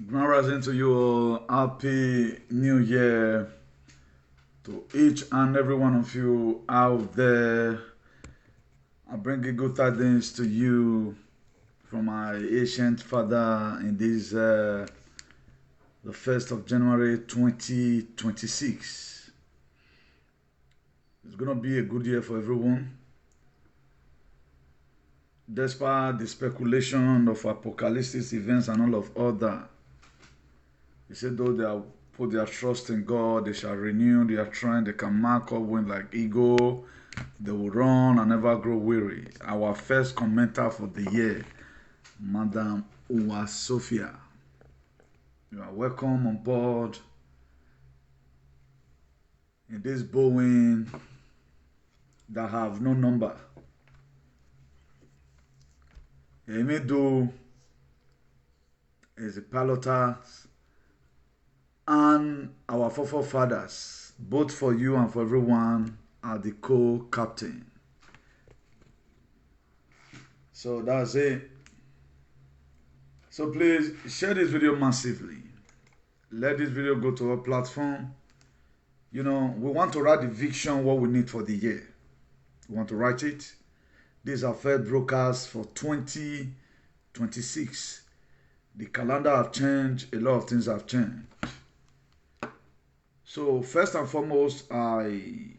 Grand rising to you all. Happy New Year to each and every one of you out there. I bring a good tidings to you from my ancient father in this the 1st of January 2026. It's gonna be a good year for everyone. Despite the speculation of apocalyptic events and all of other, he said, though they have put their trust in God, they shall renew their strength, they can mark up wings like eagle, they will run and never grow weary. Our first commenter for the year, Madam Uwa Sophia. You are welcome on board in this Boeing that have no number. Emidu is a piloters and our forefathers, both for you and for everyone, are the co-captain. So that's it. So please share this video massively. Let this video go to our platform. You know, we want to write the vision, what we need for the year. We want to write it. These are first broadcasts for 2026. The calendar have changed. A lot of things have changed. So first and foremost, I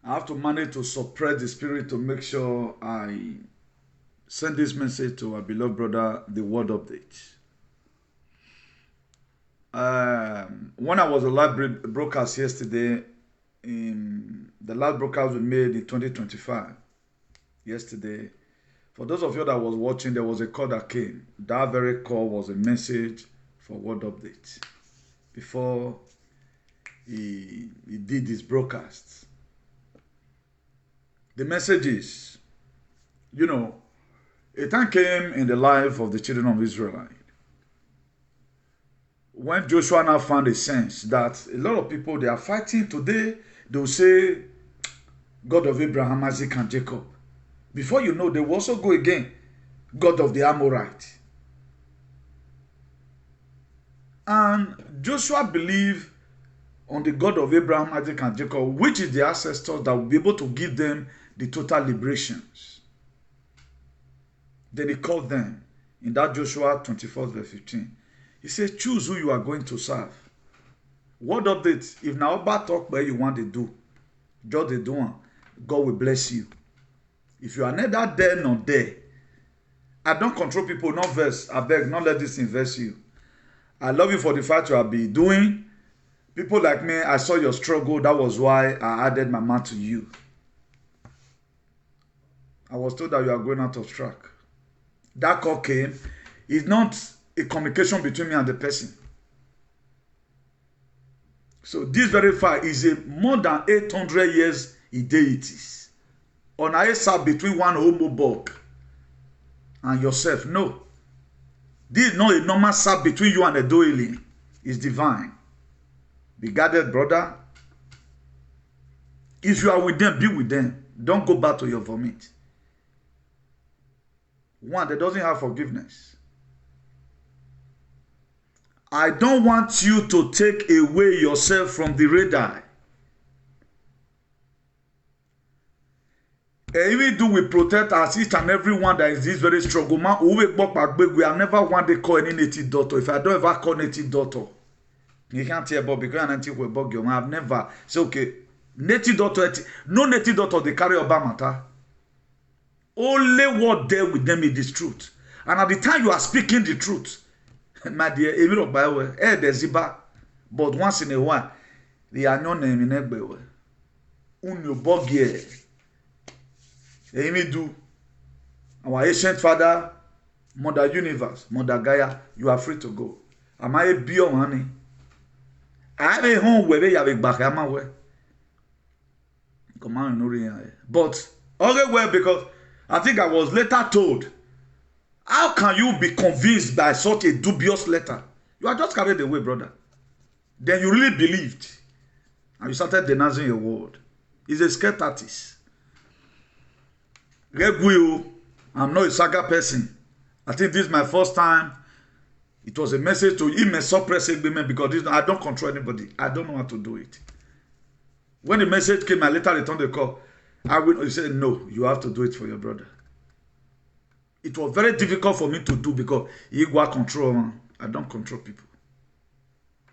have to manage to suppress the spirit to make sure I send this message to our beloved brother, the word update. When I was a live broadcast yesterday, in the last broadcast we made in 2025, yesterday, for those of you that was watching, there was a call that came. That very call was a message for word update before he did his broadcast. The message is, you know, a time came in the life of the children of Israel when Joshua now found a sense that a lot of people, they are fighting today. They will say, God of Abraham, Isaac, and Jacob. Before you know, they will also go again, God of the Amorite. And Joshua believed on the God of Abraham, Isaac, and Jacob, which is the ancestors that will be able to give them the total liberations. Then he called them in that Joshua 24 verse 15. He said, choose who you are going to serve. Word update, if now Oba talk where you want to do, just the doing, God will bless you. If you are neither there nor there, I don't control people, not verse. I beg, not let this invest you. I love you for the fact you have been doing. People like me, I saw your struggle. That was why I added my man to you. I was told that you are going out of track. That call came. It's not a communication between me and the person. So this very far is a more than 800 years deities. On a side between one homobog and yourself. No. This is not a normal side between you and a doily. It's divine. Be guarded, brother. If you are with them, be with them. Don't go back to your vomit. One that doesn't have forgiveness. I don't want you to take away yourself from the radar. Even do we protect us each and every one that is this very struggle. Man, we have never want to call any native daughter. If I don't ever call native daughter, you can't tell about because native will bug you. I've never say okay. Native daughter, no native daughter they carry Obama. Only what there with them is the truth. And at the time you are speaking the truth, my dear, even of by way, there's ziba, but once in a while, they are not naming everywhere. Unyo bogie. Amy do. Our ancient father, Mother Universe, Mother Gaia, you are free to go. Am I a bio honey? I have a home where they have a back. Am I where? Come on, no, but okay, well, because I think I was later told. How can you be convinced by such a dubious letter? You are just carried away, brother. Then you really believed. And you started denouncing your word. It's a scared artist. I'm not a saga person. I think this is my first time It was a message to him, suppress agreement, because I don't control anybody. I don't know how to do it. When the message came, I later returned the call. He said, no, you have to do it for your brother. It was very difficult for me to do because he got control, man. I don't control people.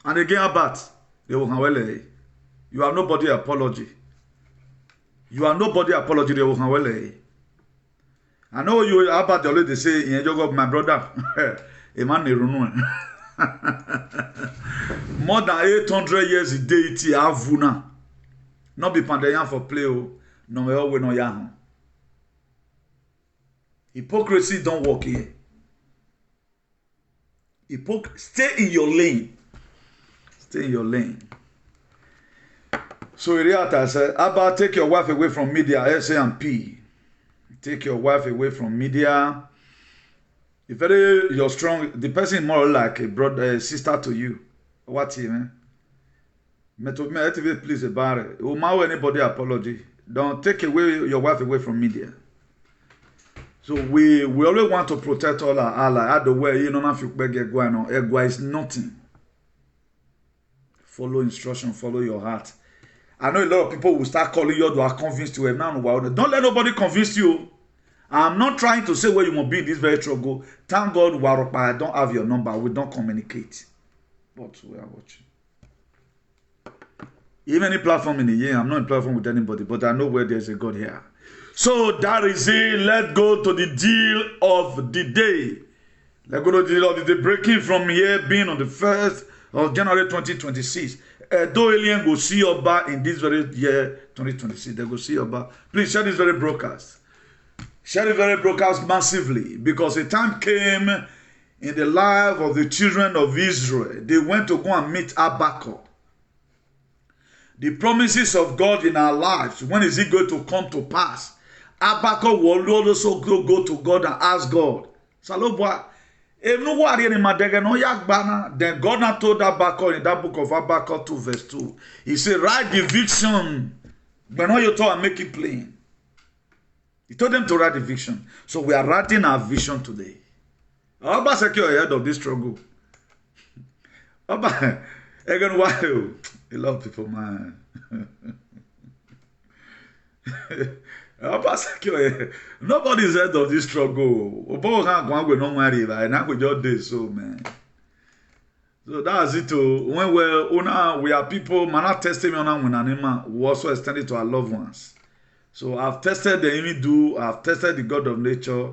And again, about they will you have nobody apology. You have nobody apology. They will I know you about the only they say in your my brother. A man more than 800 years in deity avuna. Not be pandayan for play no me always no yahan. Hypocrisy don't work here. Stay in your lane. Stay in your lane. So Iriata said, Abba, take your wife away from media, S&P. Take your wife away from media. If you're strong, the person is more like a brother, a sister to you. What you man? Please about it. Will anybody apology? Don't take away your wife away from media. So we always want to protect all our allies. At the way, you know, if you beg Egua is nothing. Follow instruction, follow your heart. I know a lot of people will start calling you, they are convinced you have now. Don't let nobody convince you. I'm not trying to say where you must be in this very struggle. Thank God, Waropa, I don't have your number. We don't communicate. But we are watching. Even any platform in the year, I'm not in platform with anybody, but I know where there's a God here. So that is it. Let's go to the deal of the day. Let's go to the deal of the day. Breaking from here, being on the 1st of January 2026. Though ALLIANC go see Oba in this very year 2026, they go see Oba. Please share this very broadcast. Share the very broadcast massively, because a time came in the life of the children of Israel. They went to go and meet Habakkuk. The promises of God in our lives, when is it going to come to pass? Habakkuk will also go to God and ask God. Then God now told Habakkuk in that book of Habakkuk 2 verse 2. He said, write the vision. But now you talk and make it plain. He told them to write the vision. So we are writing our vision today. Oba secure ahead of this struggle. Oba, again, why? A lot of people, man. Oba secure. Nobody's heard of this struggle. Oba can't go and no marry, and I could just do so, man. So that's it. When we are people, man, testimony when animal, we also extend it to our loved ones. So I've tested the INVAD, I've tested the God of nature.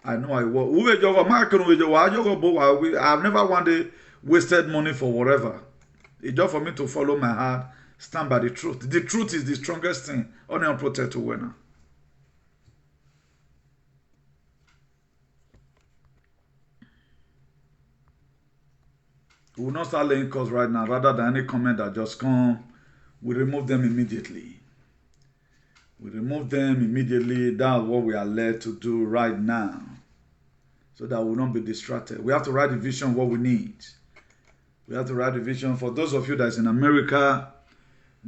I know I work. I've never wanted wasted money for whatever. It's just for me to follow my heart, stand by the truth. The truth is the strongest thing. Only unprotected winner. We will not start laying calls right now. Rather than any comment that just come, we remove them immediately. We remove them immediately. That's what we are led to do right now. So that we will not be distracted. We have to write the vision what we need. We have to write the vision. For those of you that is in America,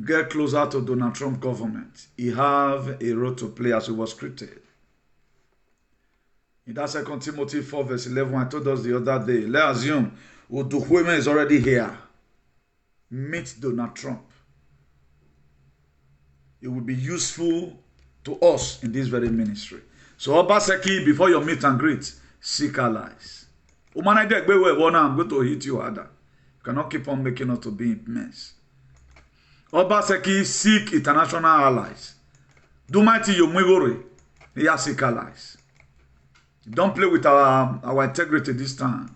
get closer to Donald Trump government. He have a role to play as it was scripted. In that 2 Timothy 4 verse 11, I told us the other day, let's assume Uduhueme is already here. Meet Donald Trump. It will be useful to us in this very ministry. So Obaseki, before your meet and greet, seek allies. I'm going to hit you harder. You cannot keep on making us to be in mess. Obaseki, seek international allies. Do mighty your mwigore. Yeah, seek allies. Don't play with our integrity this time.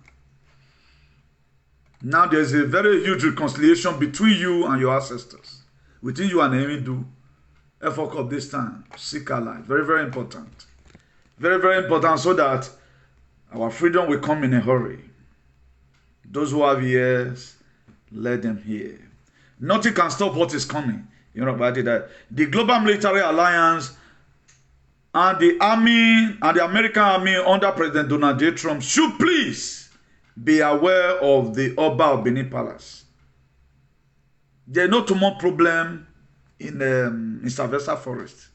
Now there's a very huge reconciliation between you and your ancestors. Between you and INVAD. Effort of this time. Seek allies. Very, very important. Very, very important, so that our freedom will come in a hurry. Those who have ears, let them hear. Nothing can stop what is coming. You know about that. The global military alliance and the army and the American army under President Donald J. Trump should please be aware of the Oba Of Bini Palace. There's no more problem in Sylvester Forest.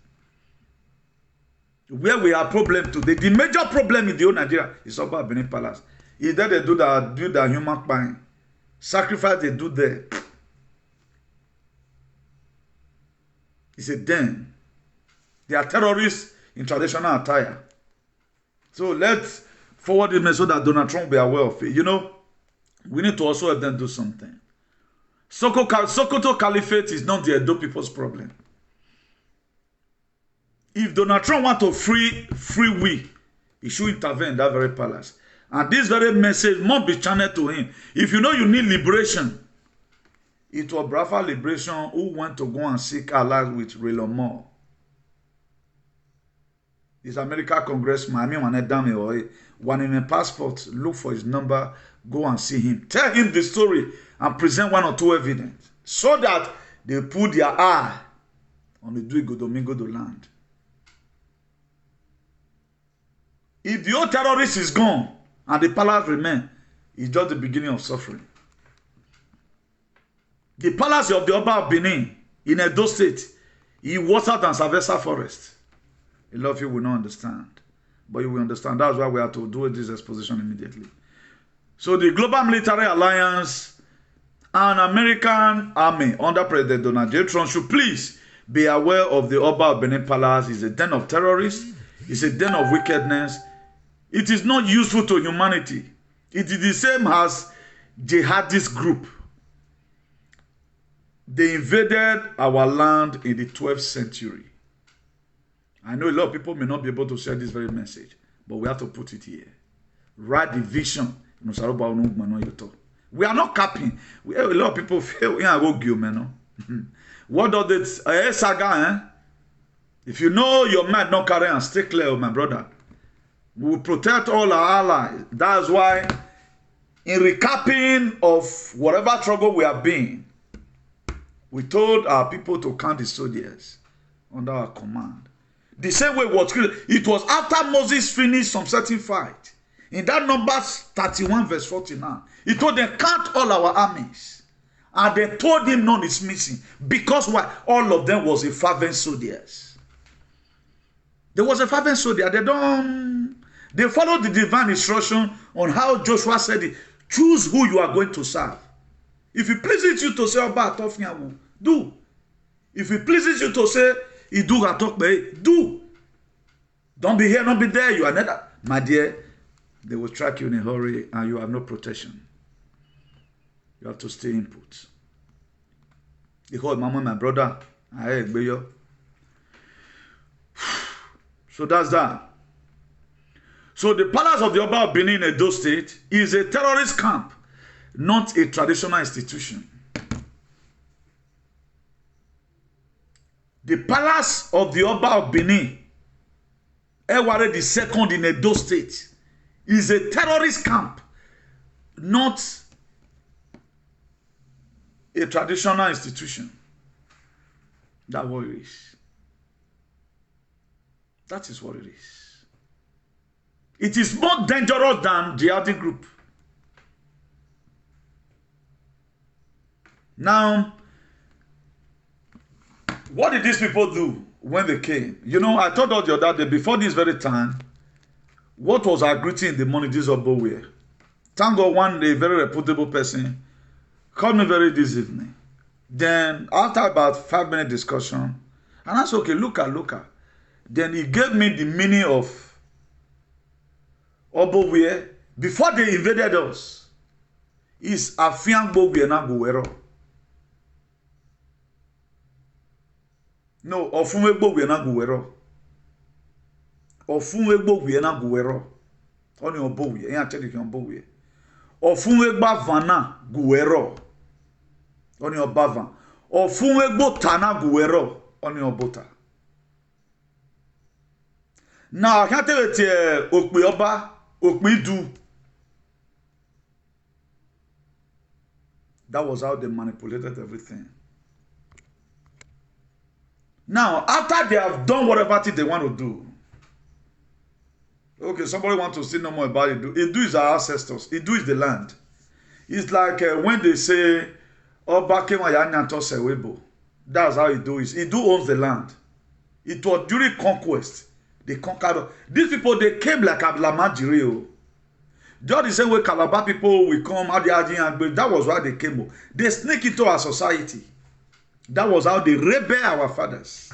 Where we have problem today, the major problem in the whole Nigeria is Oba Of Bini Palace. Is that they do that human pine. Sacrifice they do there. It's a den. They are terrorists in traditional attire. So let's forward this message so that Donald Trump be aware of it. You know, we need to also help them do something. Sokoto Caliphate is not the Edo people's problem. If Donald Trump want to free we, he should intervene in that very palace. And this very message must be channeled to him. If you know you need liberation, it was Brafa Liberation who went to go and seek allies with Raylon Moore. This American congressman, I mean, when in a passport, look for his number, go and see him. Tell him the story and present 1 or 2 evidence so that they put their eye on the Duigo Domingo do land. If the old terrorist is gone and the palace remain, it's just the beginning of suffering. The palace of the Oba of Bini in Edo State is worse than Savessa Forest. A lot of you will not understand. But you will understand. That's why we have to do this exposition immediately. So the Global Military Alliance and American Army under President Donald J. Trump should please be aware of the Oba of Bini Palace. It's a den of terrorists. It's a den of wickedness. It is not useful to humanity. It is the same as jihadist group. They invaded our land in the 12th century. I know a lot of people may not be able to share this very message, but we have to put it here. Write the vision. We are not capping. A lot of people feel what does it saga? If you know your man not carry and stay clear, my brother. We will protect all our allies. That's why in recapping of whatever trouble we have been, we told our people to count the soldiers under our command. The same way it was after Moses finished some certain fight. In that Numbers 31 verse 49, he told them, count all our armies. And they told him none is missing. Because why? All of them was a fervent soldiers. There was a fervent soldier. They followed the divine instruction on how Joshua said it. Choose who you are going to serve. If it pleases you to say, Oba Atofia, do. If it pleases you to say, Idu Atokbe, do. Don't be here, don't be there. You are not. My dear, they will track you in a hurry and you have no protection. You have to stay in put. They call Mama, my brother. So that's that. So the palace of the Oba of Bini in Edo State is a terrorist camp, not a traditional institution. The palace of the Oba of Bini, Eware the second in Edo State, is a terrorist camp, not a traditional institution. That's what it is. That is what it is. It is more dangerous than jihadi group. Now, what did these people do when they came? You know, I told you the other day, before this very time, what was our greeting in the morning, this of WARE? Thank God one day, a very reputable person called me very this evening. Then, after about 5-minute discussion, and I said, okay, look at. Then he gave me the meaning of Oba WARE before they invaded us. Is Afian Bogwe na Guwero. No, Ofunwe Bogwe na Guwero. Ofunwe Bogwe na Guwero. Oni Oba WARE. Yan tell you Oba WARE. Ofunwe Gba Vana Guwero. Oni Oba Van. Ofunwe Gbo Tana Guwero. Oni Obota. Now I can't tell you Okpe Oba. Okmidu. That was how they manipulated everything. Now, after they have done whatever thing they want to do, okay, somebody wants to say no more about Idu. Idu is our ancestors. Idu is the land. It's like when they say, Oba Kewayanyanto Sewebo. That's how Idu is. Idu owns the land. It was during conquest. They conquered. These people, they came like Ablamajiri. Just the same way Calabar people will come, that was why they came. They sneak into our society. That was how they rebel our fathers.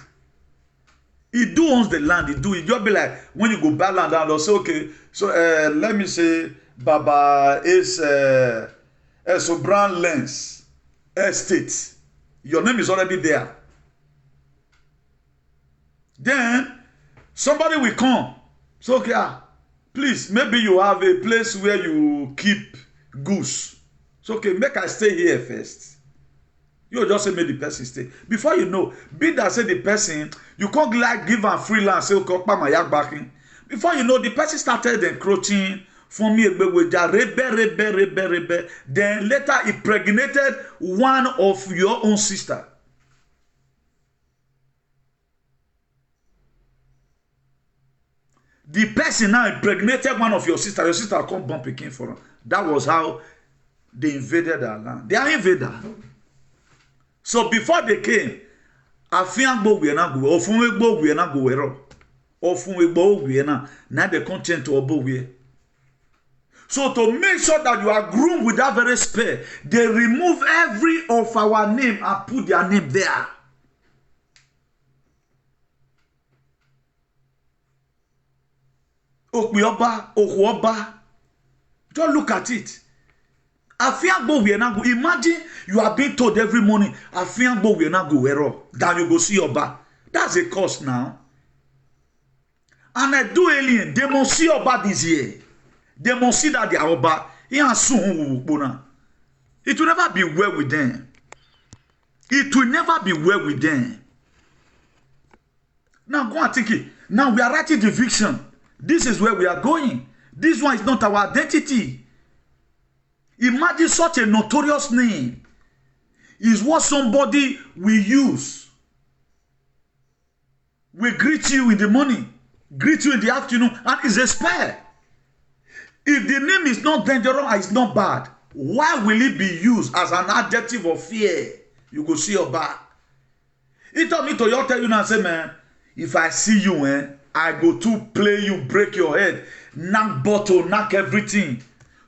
He do owns the land. He do. It just be like when you go buy land and they'll say, okay, so let me say Baba is Sobran Lens Estate. Your name is already there. Then somebody will come. So okay, please, maybe you have a place where you keep goose. So okay, make I stay here first. You just say make the person stay. Before you know, be that say the person, you can't like give am freelance, say okay, my yak backing. Before you know, the person started encroaching from me, rebe. Then later impregnated one of your own sister. The person now impregnated one of your sister. Your sister come born pikin for her. That was how they invaded our land. They are invaders. So before they came, afiangbo we na go, ofunwegbo we na go wero. Ofunwegbo we na the content to obo we. So to make sure that you are groomed with that very spell, they remove every of our name and put their name there. Okweoba, Okwoba. Just look at it. Imagine you are being told every morning, then you go see Oba. That's a cost now. And I do alien, they must see Oba this year. They must see that they are Oba. It will never be well with them. It will never be well with them. Now go and think it. Now we are writing the vision. This is where we are going. This one is not our identity. Imagine such a notorious name is what somebody will use. We greet you in the morning, greet you in the afternoon, and it's a spare. If the name is not dangerous and it's not bad, why will it be used as an adjective of fear? You go see your back. He told me to tell you now, say, man, if I see you, I go to play you, break your head, knock bottle, knock everything.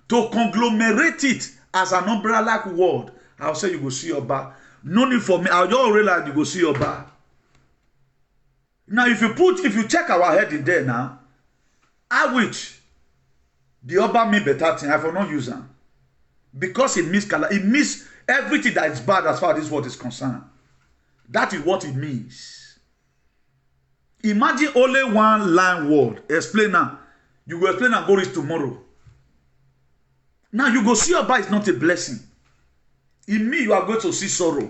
To conglomerate it as an umbrella-like word, I'll say you go see your back. No need for me. I'll just realize you go see your back. Now, if you check our head in there now, I wish the Oba me better thing. I will not use them. Because it means color. It means everything that is bad as far as this word is concerned. That is what it means. Imagine only one line word. Explain now. You go explain and go reach tomorrow. Now you go see Oba is not a blessing. In me, you are going to see sorrow.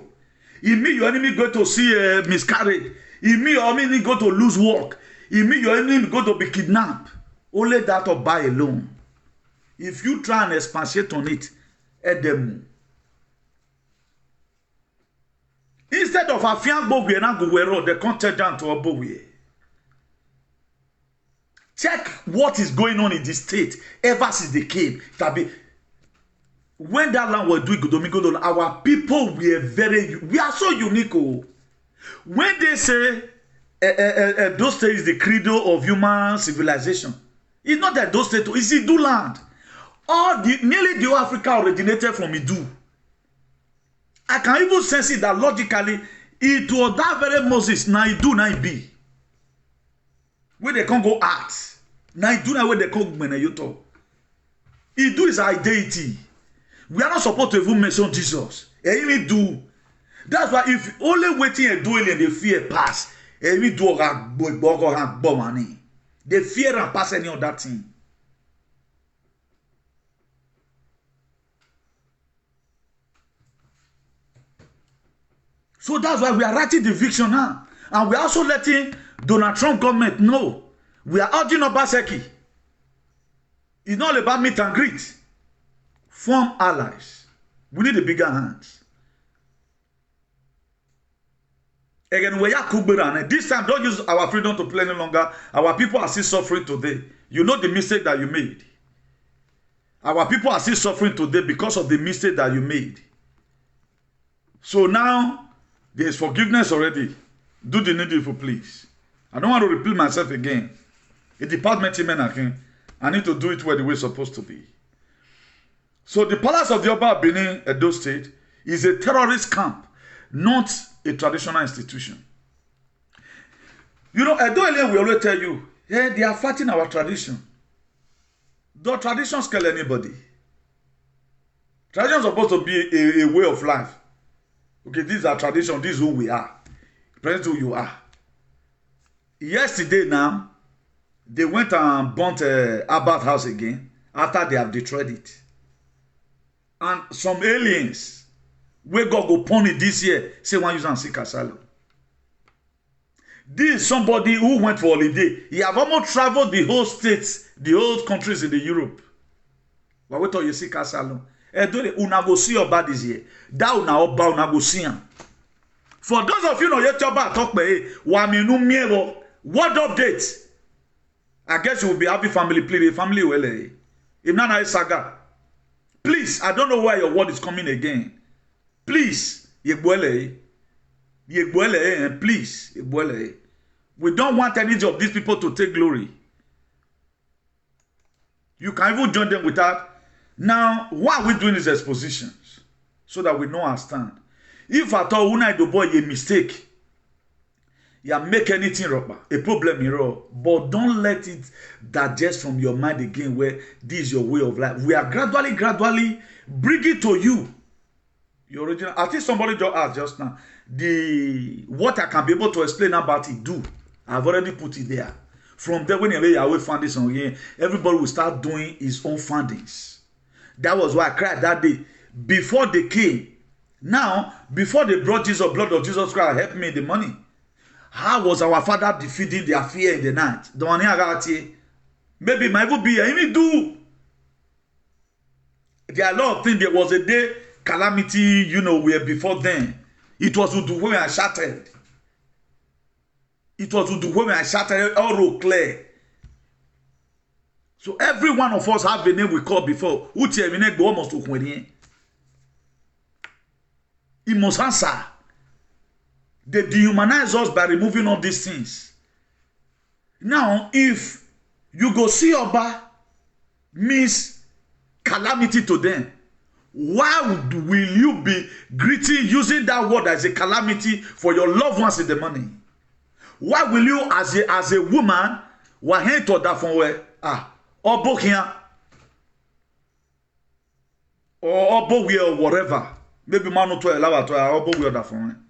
In me, your enemy going to see miscarriage. In me, your enemy going to lose work. In me, your enemy going to be kidnapped. Only that Oba alone. If you try and expatiate on it, edemu. Instead of afiangbo we na go the content down to Obowe. Check what is going on in the state ever since they came. When that land was doing Godomigo, our people we are so unique. Oh. When they say those states is the credo of human civilization, it's not that those states, it's Idu land. Nearly the whole Africa originated from Idu. I can even sense it that logically, it was that very Moses, now Idu, now Ibi. Where they can't go art. Now Idu, now where they can't go Menayoto. Idu is our deity. We are not supposed to even mention Jesus. Even do. That's why if only waiting and doing and the fear pass, even do money. The fear and pass any other thing. So that's why we are writing the vision now. And we are also letting Donald Trump government know. We are urging Obaseki. It's not about meet and greet. Form allies. We need a bigger hands. Again, we are Kuberan. This time, don't use our freedom to play any longer. Our people are still suffering today. You know the mistake that you made. Our people are still suffering today because of the mistake that you made. So now, there is forgiveness already. Do the needful, please. I don't want to repeat myself again. A department man, I need to do it where the way it's supposed to be. So the palace of the Oba of Bini, Edo State, is a terrorist camp, not a traditional institution. You know, Edo Alien will always tell you, hey, they are fighting our tradition. The traditions kill anybody. Tradition is supposed to be a way of life. Okay, these are traditions, this is who we are. Present who you are. Yesterday now, they went and burnt Abbott house again after they have destroyed it. And some aliens, where God go punish this year, say one use and seek asylum. This is somebody who went for holiday. He have almost traveled the whole states, the whole countries in the Europe. But wait till you seek asylum. Una go see Oba this year. That una Oba una go see him. For those of you know yet Oba talk me, waminu miero. What update? I guess you will be happy family, please. Family well. If not, saga. Please, I don't know why your word is coming again. Please, please, we don't want any of these people to take glory. You can even join them with that. Now, what we're doing is expositions so that we know our stand. If at all una do boy a mistake, you make anything wrong, a problem wrong, but don't let it digest from your mind again where this is your way of life. We are gradually bring it to you. Your original. I think somebody just asked just now, what I can be able to explain about it, do. I've already put it there. From there, whenever Yahweh found this on here, everybody will start doing his own findings. That was why I cried that day. Before they came, now, before they brought Jesus, blood of Jesus Christ, help me the money. How was our father defeating their fear in the night? The one here, maybe it might even be even do. There are a lot of things. There was a day calamity, you know, where before then it was with the way I shattered. It was with the way I shattered all clear. So every one of us have a name we called before. Who tell me go almost to Queen? He must answer. They dehumanize us by removing all these things. Now, if you go see Oba means calamity to them, why will you be greeting using that word as a calamity for your loved ones in the money? Why will you, as a woman, wahen to that from where Obo here or Obo where or whatever, maybe man to allow to Obo where that from.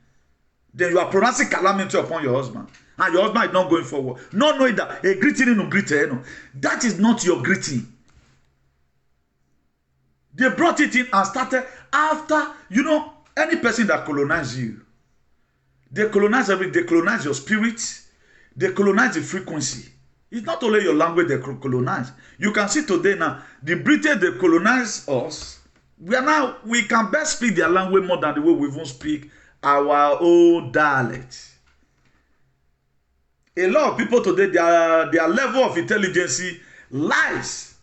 Then you are pronouncing calamity upon your husband. And your husband is not going forward. Not knowing that a greeting is no greeting. That is not your greeting. They brought it in and started after, you know, any person that colonizes you. They colonize everything. They colonize your spirit. They colonize the frequency. It's not only your language they colonize. You can see today now, the British, they colonize us. We can best speak their language more than the way we even speak our own dialect. A lot of people today, their level of intelligence lies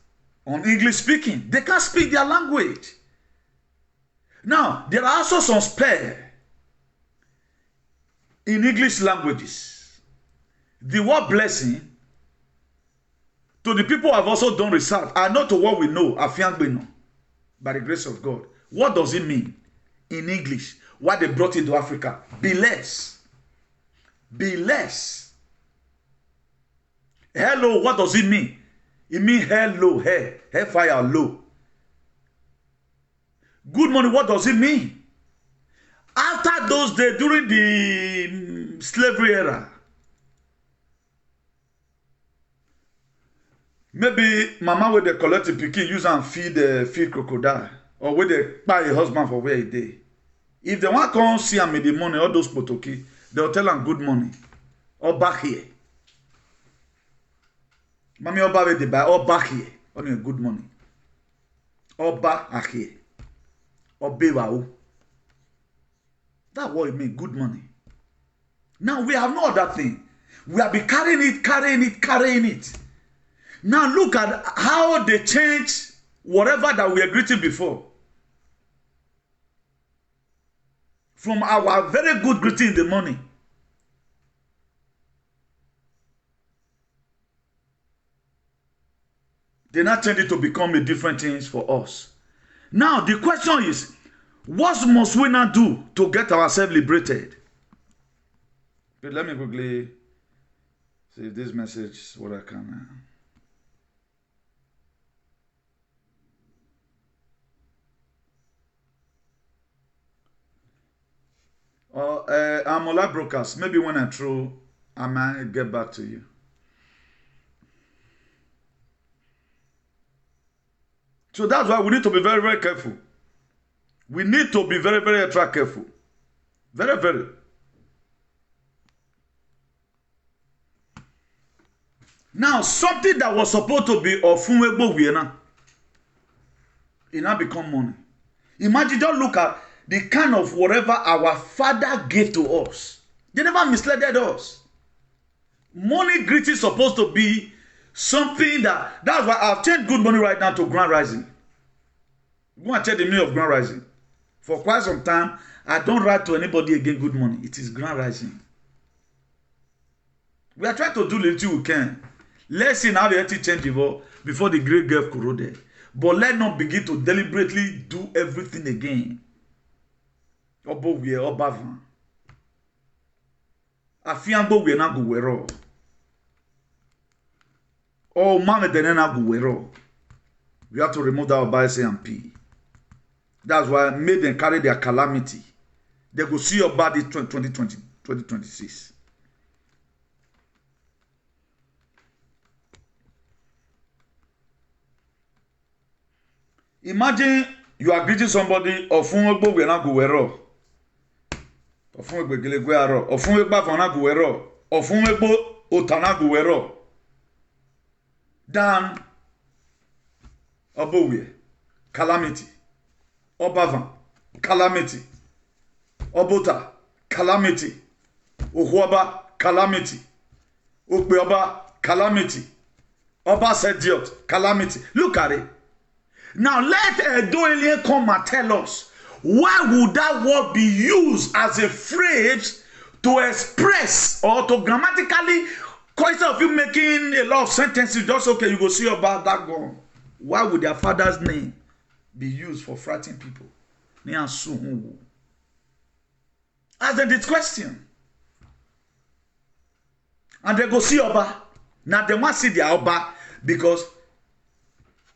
on English speaking. They can't speak their language. Now, there are also some spare in English languages. The word blessing, to the people who have also done research, and not to what we know, Afiangbeno, by the grace of God. What does it mean in English? What they brought into Africa? Be less. Be less. Hello, what does it mean? It means hello, hellfire, low. Good morning, what does it mean? After those days, during the slavery era, maybe mama with the collective pikin use and feed crocodile, or where they buy a husband for where he did. If they want to come see him in the money, all those potoki, they'll tell him good morning. Or back here. Mami Oba with the buy, or back here. Only good morning. Or back here. Or bewao. That's what it means, good morning. Now we have no other thing. We have been carrying it. Now look at how they change whatever that we are greeting before. From our very good greeting in the morning. They now change it to become a different things for us. Now, the question is, what must we now do to get ourselves liberated? But let me quickly see this message, what I can. I'm on live broadcast. Maybe when I'm through, I might get back to you. So that's why we need to be very, very careful. We need to be very, very extra careful. Very, very. Now, something that was supposed to be Ofunwegbo Wiena, it now become money. Imagine, just look at the kind of whatever our father gave to us. They never misled us. Money greeting is supposed to be something that's why I've changed good money right now to Grand Rising. Go and check the meaning of Grand Rising. For quite some time, I don't write to anybody again good money. It is Grand Rising. We are trying to do little we can. Let's see how the healthy change evolve before the great gulf corroded. But let's not begin to deliberately do everything again. Oba WARE, Oba Van. Afiambo we na go wero. Oh, mama denena go wero. We have to remove that bias and P. That's why I made them carry their calamity. They go see your body 2026. Imagine you are greeting somebody Ofunwegbo we na go wero. Ofunwegbo gelegwe aro. Ofunwegbo fana go wero. Ofunwegbo otana go wero. Dan Oba WARE, calamity. Oba Van, calamity. Obota, calamity. Ohuoba, calamity. Okbeoba, calamity. Oba Sediot, calamity. Look at it. Now let Edo Alien come and tell us, why would that word be used as a phrase to express or to grammatically, instead of you making a lot of sentences, just okay, you go see about that gone. Why would their father's name be used for frightening people? Ask them this question. And they go see Oba. Now they must see their Oba because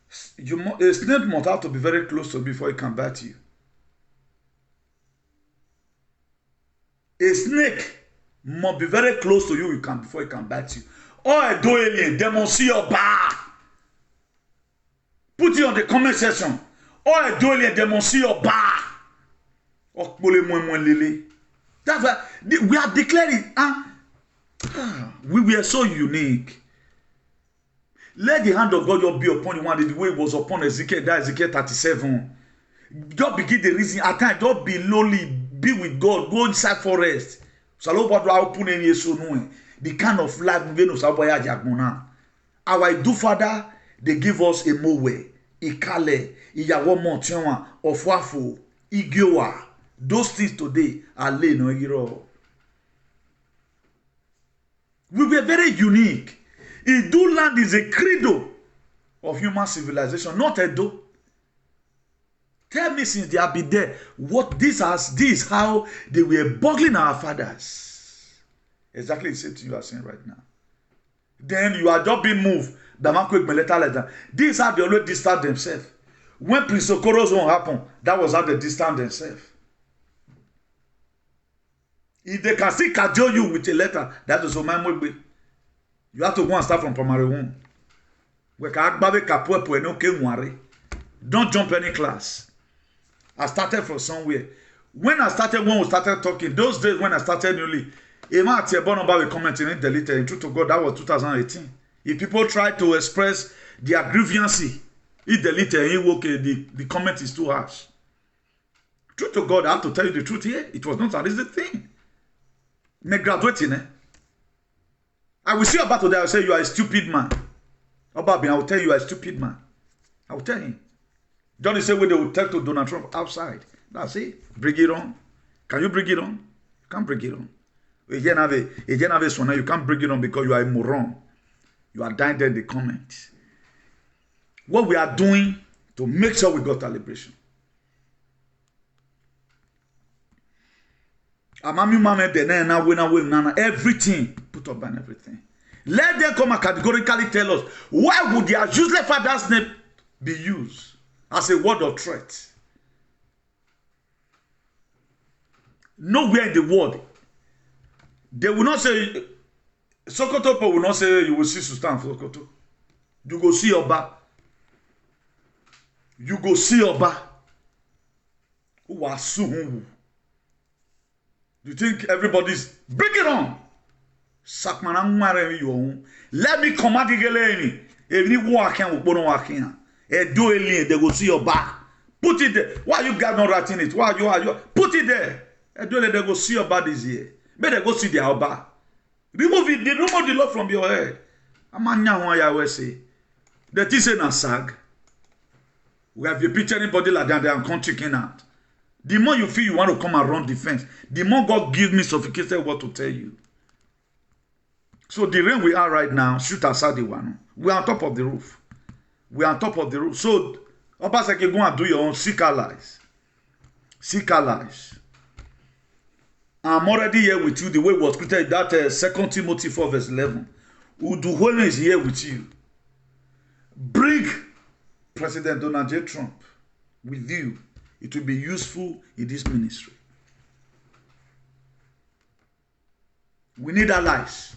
a snake must have to be very close to you before it can bite you. A snake must be very close to you before it can bite you. Or a do alien, they must see Oba. Put it on the comment section. Or a do alien, they must see Oba. That's why we are declaring. We were so unique. Let the hand of God just be upon you one the way it was upon Ezekiel, that Ezekiel 37. Just begin the reason. At times, just be lonely, be with God, go inside forest. The kind of life we know. Our do father, they give us a mowe, ikale, iyawo montionwa, ofwafo, igiowa. Those things today are laid no hero. We were very unique. Idu land is a credo of human civilization, not Edo. Tell me since they have been there, what this is how they were boggling our fathers. Exactly the same thing you are saying right now. Then you are just being moved. This is how they always distance themselves. When Prince Okoro's one happened, that was how they distance themselves. If they can still cajole you with a letter, that is my way. You have to go and start from primary one. Don't jump any class. I started from somewhere. When we started talking, those days when I started newly, Emma Tiabonaba will comment in it, deleted. In truth to God, that was 2018. If people try to express their grievancy, he deleted, he okay, the comment is too harsh. Truth to God, I have to tell you the truth here. It was not an easy thing. Me graduating, I will see about today. I will say you are a stupid man. Oba Bini, I will tell you are a stupid man. I will tell him. Don't the same way they will tell to Donald Trump outside. That's it. Bring it on. Can you bring it on? You can't bring it on. You can't bring it on because you are a moron. You are dying there in the comments. What we are doing to make sure we got our liberation. Amami mame de na wena everything put up and everything. Let them come and categorically tell us why would their useless father's name be used as a word of threat. Nowhere in the world they will not say Sokoto people will not say you will see Sultan for Sokoto. You go see Oba. You go see Oba. Who are soon. You think everybody's bring it on? Let me command the every walking will walking. Do they go see Oba. Put it there. Why you guys not writing it? Why you put it there? Do they go see Oba this year? Better go see the Oba. Remove it, remove the law from your head. I'm say. The thing say na sag. We have you picture anybody like that, they are chicken out. The more you feel you want to come and run defense, the more God give me sophisticated what to tell you. So the rain we are right now, shoot aside the one. We are on top of the roof. We are on top of the roof. So, Obaseki, go and do your own. Seek allies. Seek allies. I'm already here with you the way it was created. That 2 Timothy 4 verse 11. Uduhole is here with you. Bring President Donald J. Trump with you. It will be useful in this ministry. We need allies.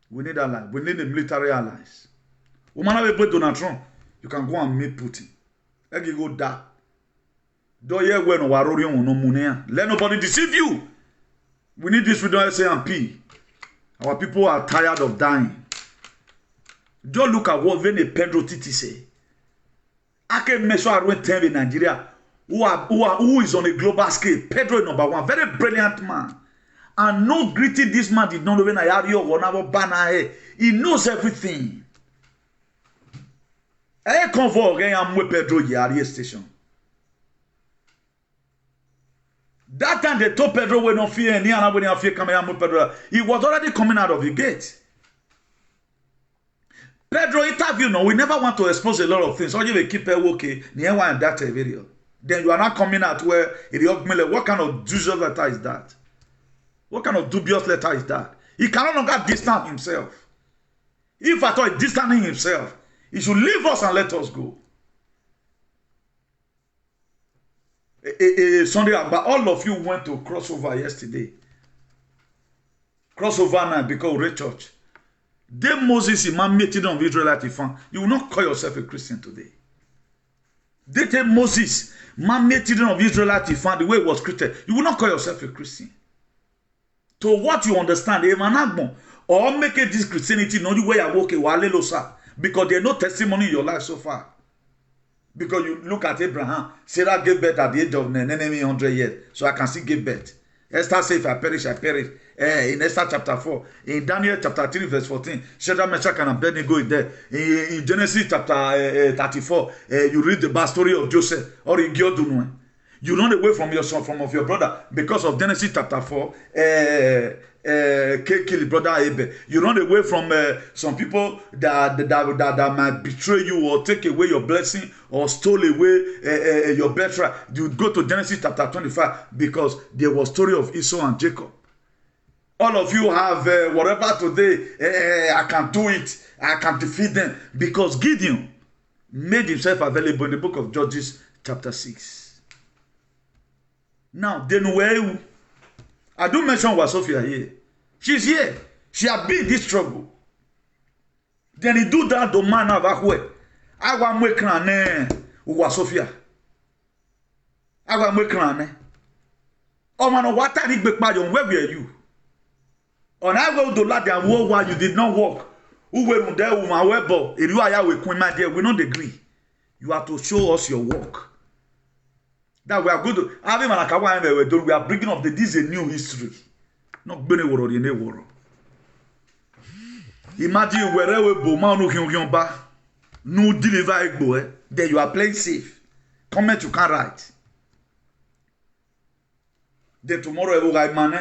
We need allies. We need the military allies. Woman have played Donald Trump. You can go and meet Putin. Let you go da. Do ye when warorion no munea. Let nobody deceive you. We need this freedom S&P. Our people are tired of dying. Just look at what Vene Pedro Titi say. I can measure around 10 in Nigeria who is on a global scale. Pedro is number one. Very brilliant man. And no greeting this man did not know when I had you or never banner. He knows everything. I convoke I'm with Pedro Yari station. That time they told Pedro we don't fear any and when you fear coming with Pedro. He was already coming out of the gate. Pedro interview no, we never want to expose a lot of things. So you will keep it okay. Near one that video. Then you are not coming out where what kind of dubious letter is that? What kind of dubious letter is that? He can no longer distance himself. If at all he's distancing himself, he should leave us and let us go. Sunday, but all of you went to crossover yesterday. Crossover now because Red Church. Then Moses, man, meeting of Israelite fan. You will not call yourself a Christian today. They tell Moses, man, meeting of Israelite fan, the way it was created. You will not call yourself a Christian. To what you understand, or make it this Christianity, no the way I walk because there's no testimony in your life so far. Because you look at Abraham, Sarah gave birth at the age of 100 years, so I can still give birth. Esther said, if I perish, I perish. In Esther chapter 4. In Daniel chapter 3, verse 14. Shadrach, Meshach, and Abednego is there. In Genesis chapter 34, you read the backstory of Joseph. Or in Giodunwe. You run away from your son, from your brother, because of Genesis chapter 4. Kill brother Abel. You run away from some people that might betray you or take away your blessing or stole away your birthright. You go to Genesis chapter 25 because there was story of Esau and Jacob. All of you have whatever today. I can do it. I can defeat them because Gideon made himself available in the book of Judges chapter 6. Now, then where I do mention Wasofia here. She's here. She has been in this trouble. Then he do that to man of Ahwe. I want to make Wasofia. I want to make oh man, what are you where were you? On I go to Latin and war while you did not walk. Who were there with my webo? If you are with Queen my dear, we don't agree. You have to show us your work. That we are good to we are bringing up this is a new history. Not been a world in a world. Imagine wherever Bomano Kyonba no deliver Egbo, then you are playing safe. Comment you can write. Then tomorrow I will write money.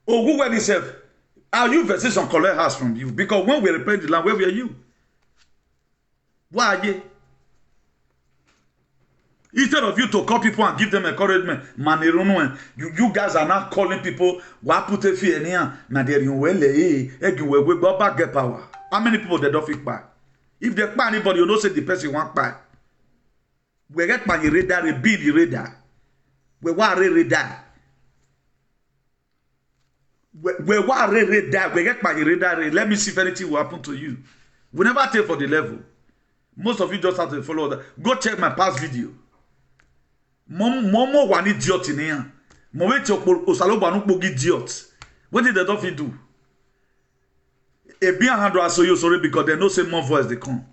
Oh, who were yourself? Are you versus some color house from you? Because when we repair the land, where were you? Why are you? Instead of you to call people and give them encouragement, you guys are not calling people. Get power. How many people they don't fit buy? If they buy anybody, you know say the person want buy. We get by the radar, we build the radar. We want radar. We want radar. We get by the radar. Let me see if anything will happen to you. We never take for the level. Most of you just have to follow that. Go check my past video. Momo one idiot in here. Momo osalo banu idiot. What did the Duffy do? A being handle so you sorry because they know say more voice they come.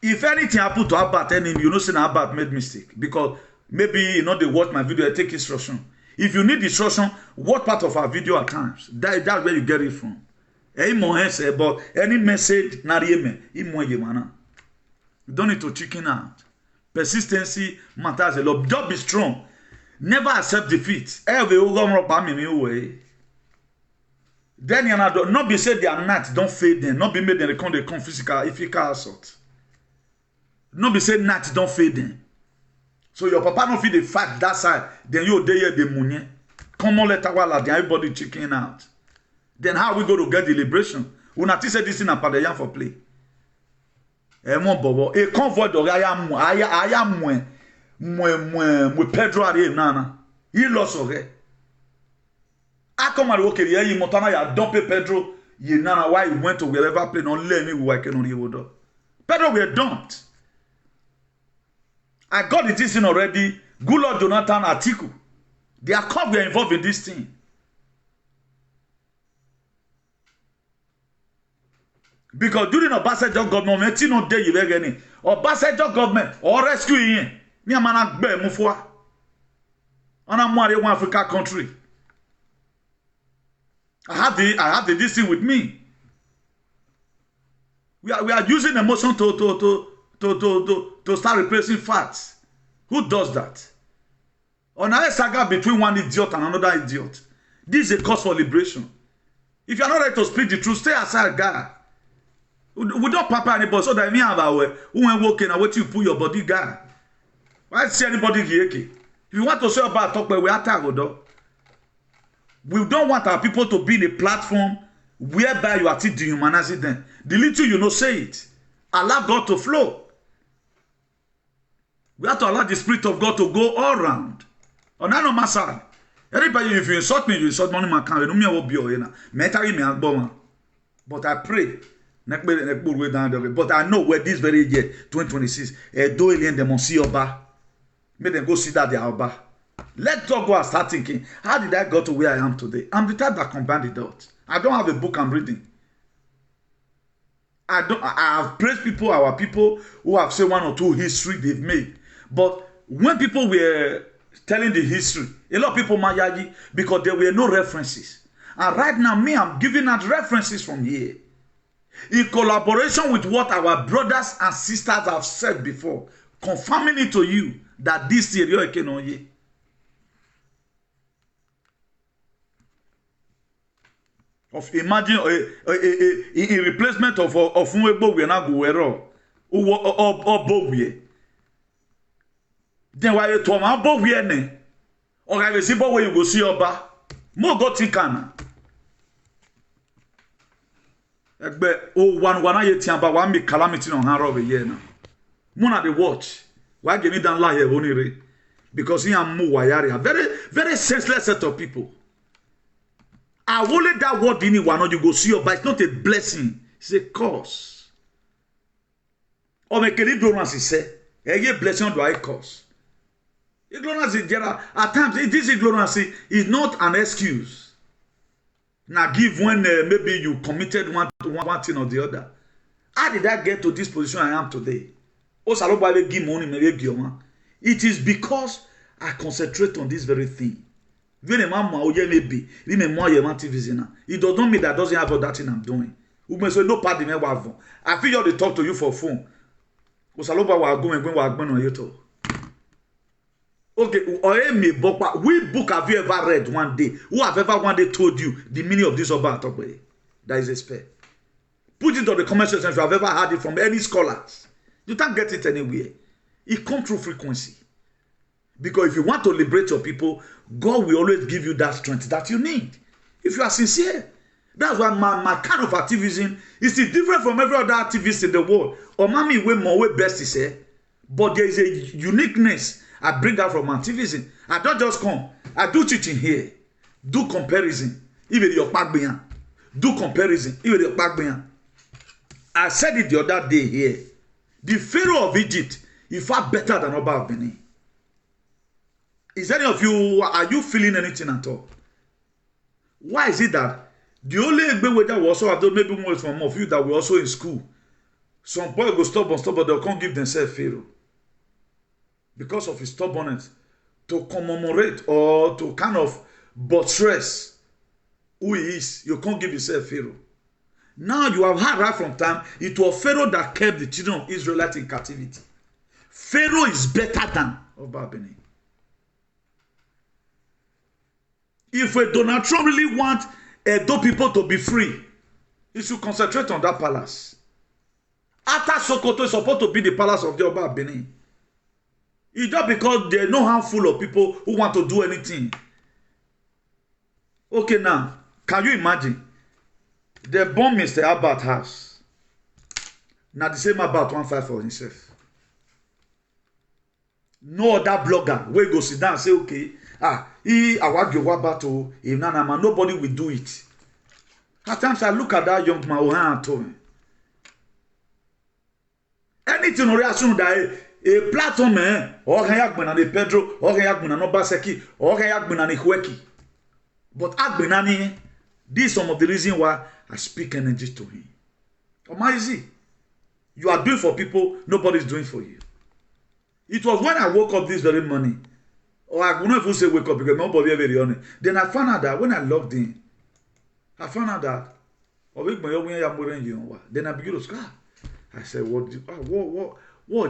If anything happened to Abbat enemy, you know say Abbat made mistake because maybe you know they watch my video, I take instruction. If you need instruction, what part of our video at times? That's where you get it from. But any message, you don't need to chicken out. Persistency matters a lot. Just be strong. Never accept defeat. Then you not be said they are not, don't fade them. Not be made them come physical assault. Not be said not, don't fade them. So your papa don't feel the fact that side, then you day the money. Come on, let everybody chicken out. Then how we go to get the liberation? We not say this in a padayan for play. Mon bobo. Et convoi de aya moins Pedro arrive nana. Il lost okay. A come at work here, you montana ya dump Pedro. Ye nana why he went to wherever plane on let me work on the Pedro we dumped. I got it in already. Good Lord Jonathan Atiku. They are called we are involved in this thing. Because during Obasanjo government, you know, you were getting Obasanjo government or rescue in me a man be mufwa. On a more one Africa country. I have the this thing with me. We are using emotion to start replacing facts. Who does that? On a saga between one idiot and another idiot. This is a cause for liberation. If you are not ready to speak the truth, stay aside, guy. We don't pamper anybody so that me have our who when walking and what you put your body guy. Why see anybody here? If you want to say about talk, but we attack though. We don't want our people to be in a platform whereby you are still dehumanizing them. The little you know, say it. Allow God to flow. We have to allow the Spirit of God to go all around. On that no matter. Everybody, if you insult me, you insult money, man can't. But I pray. But I know where this very year, 2026, do alien them see Oba. Make them go see that they are Oba. Let God go and start thinking, how did I go to where I am today? I'm the type that combine the dots. I don't have a book I'm reading. I have praised people, our people who have said one or two history they've made. But when people were telling the history, a lot of people mayaji because there were no references. And right now, me, I'm giving out references from here. In collaboration with what our brothers and sisters have said before, confirming it to you that this area can on ye. Of imagine in replacement of Nwegbo we na go wero Obogwe. Then why you to ma Obogwe ne? Or I see bo you go see Oba. Mo go tinkana. Egbe o one aye tiamba wa me calamity on haro we here now. Mo na dey watch. Why give me that lie here only because he am mo wayare. Very very senseless set of people. I will let that word in it, you go see your, but it's not a blessing. It's a curse. Or make any ignorance, he said, a blessing do I curse. Ignorance in general, at times, this ignorance is not an excuse. Now, give when maybe you committed one thing or the other. How did I get to this position I am today? It is because I concentrate on this very thing. It does not mean that doesn't have all that thing I'm doing. I feel you to talk to you for phone. Okay, which book have you ever read one day? Who have ever one day told you the meaning of this Oba talk? That is a spell. Put it on the comment section if you have ever heard it from any scholars. You can't get it anywhere. It comes through frequency. Because if you want to liberate your people, God will always give you that strength that you need. If you are sincere. That's why my kind of activism is different from every other activist in the world. Or mommy way more way best is say. But there is a uniqueness I bring out from activism. I don't just come. I do teaching here. Do comparison. Even your backbone. Do comparison. Even your backbone. I said it the other day here. The Pharaoh of Egypt, he far better than Oba Of Bini. Is any of you, are you feeling anything at all? Why is it that the only way that we also have done, maybe more from of you that were also in school, some boy go stubborn, but they can't give themselves Pharaoh. Because of his stubbornness, to commemorate or to kind of buttress who he is, you can't give yourself Pharaoh. Now you have had right from time, it was Pharaoh that kept the children of Israel in captivity. Pharaoh is better than Oba Of Bini. If Donald Trump really want Edo people to be free, he should concentrate on that palace. After Sokoto is supposed to be the palace of the Oba Of Bini. It's just because there are no handful of people who want to do anything. Okay, now, can you imagine? They bomb Mr. Abbat's house. Now the same Abbat 1.5 for himself. No other blogger will go sit down and say, okay, nobody will do it. At times I look at that young man told me. Anything or assume that a platform or Hayakman and a Pedro or Hayakman and Obaseki or Hayakman and a Hueki. But Agbenani, this is some of the reason why I speak energy to him. Amazing. You are doing for people, nobody is doing for you. It was when I woke up this very morning. Or I could not even say wake up because nobody ever on it. Then I found out that when I logged in, I found out that then I began to scrap. I said, what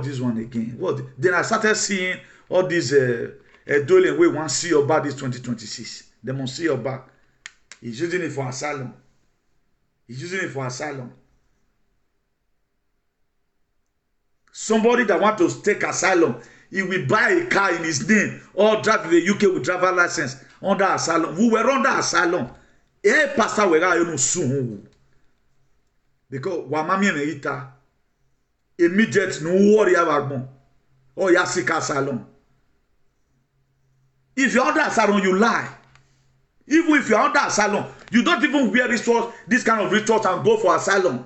this one again? Then I started seeing all these Dolian we want to see about this 2026. They must see your back. He's using it for asylum. He's using it for asylum. Somebody that want to take asylum, he will buy a car in his name or drive to the UK with driver license under asylum. We were under asylum. Eh, pastor, we are no soon. Because wamami meita immediate no worry about more. Or ya seek asylum. If you're under asylum, you lie. Even if you're under asylum, you don't even wear this kind of rituals and go for asylum.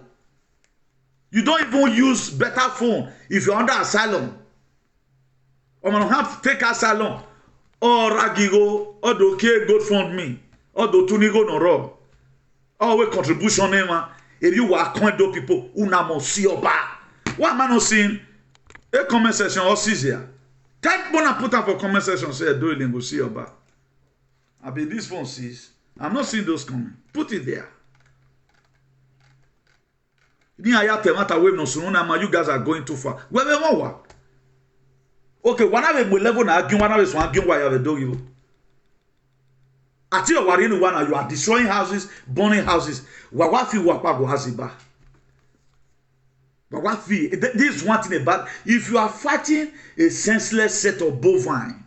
You don't even use better phone if you're under asylum. Or man have to take asylum. Or Ragigo, or the okay GoFundMe, or the Tunigo Noro. Or we contribution name. If you are coin do people who na mo see your back. What man not seeing? A comment section or sees here. Type one and put up for comment section say do it and go see your back. I be this phone sees. I'm not seeing those comments. Put it there. You guys are going too far. Okay, one of them will level now argue one of us argue why you have a dog you. Until you are in one, you are destroying houses, burning houses. Wawafi wapago haziba. Wawafi. This is one thing about if you are fighting a senseless set of bovine,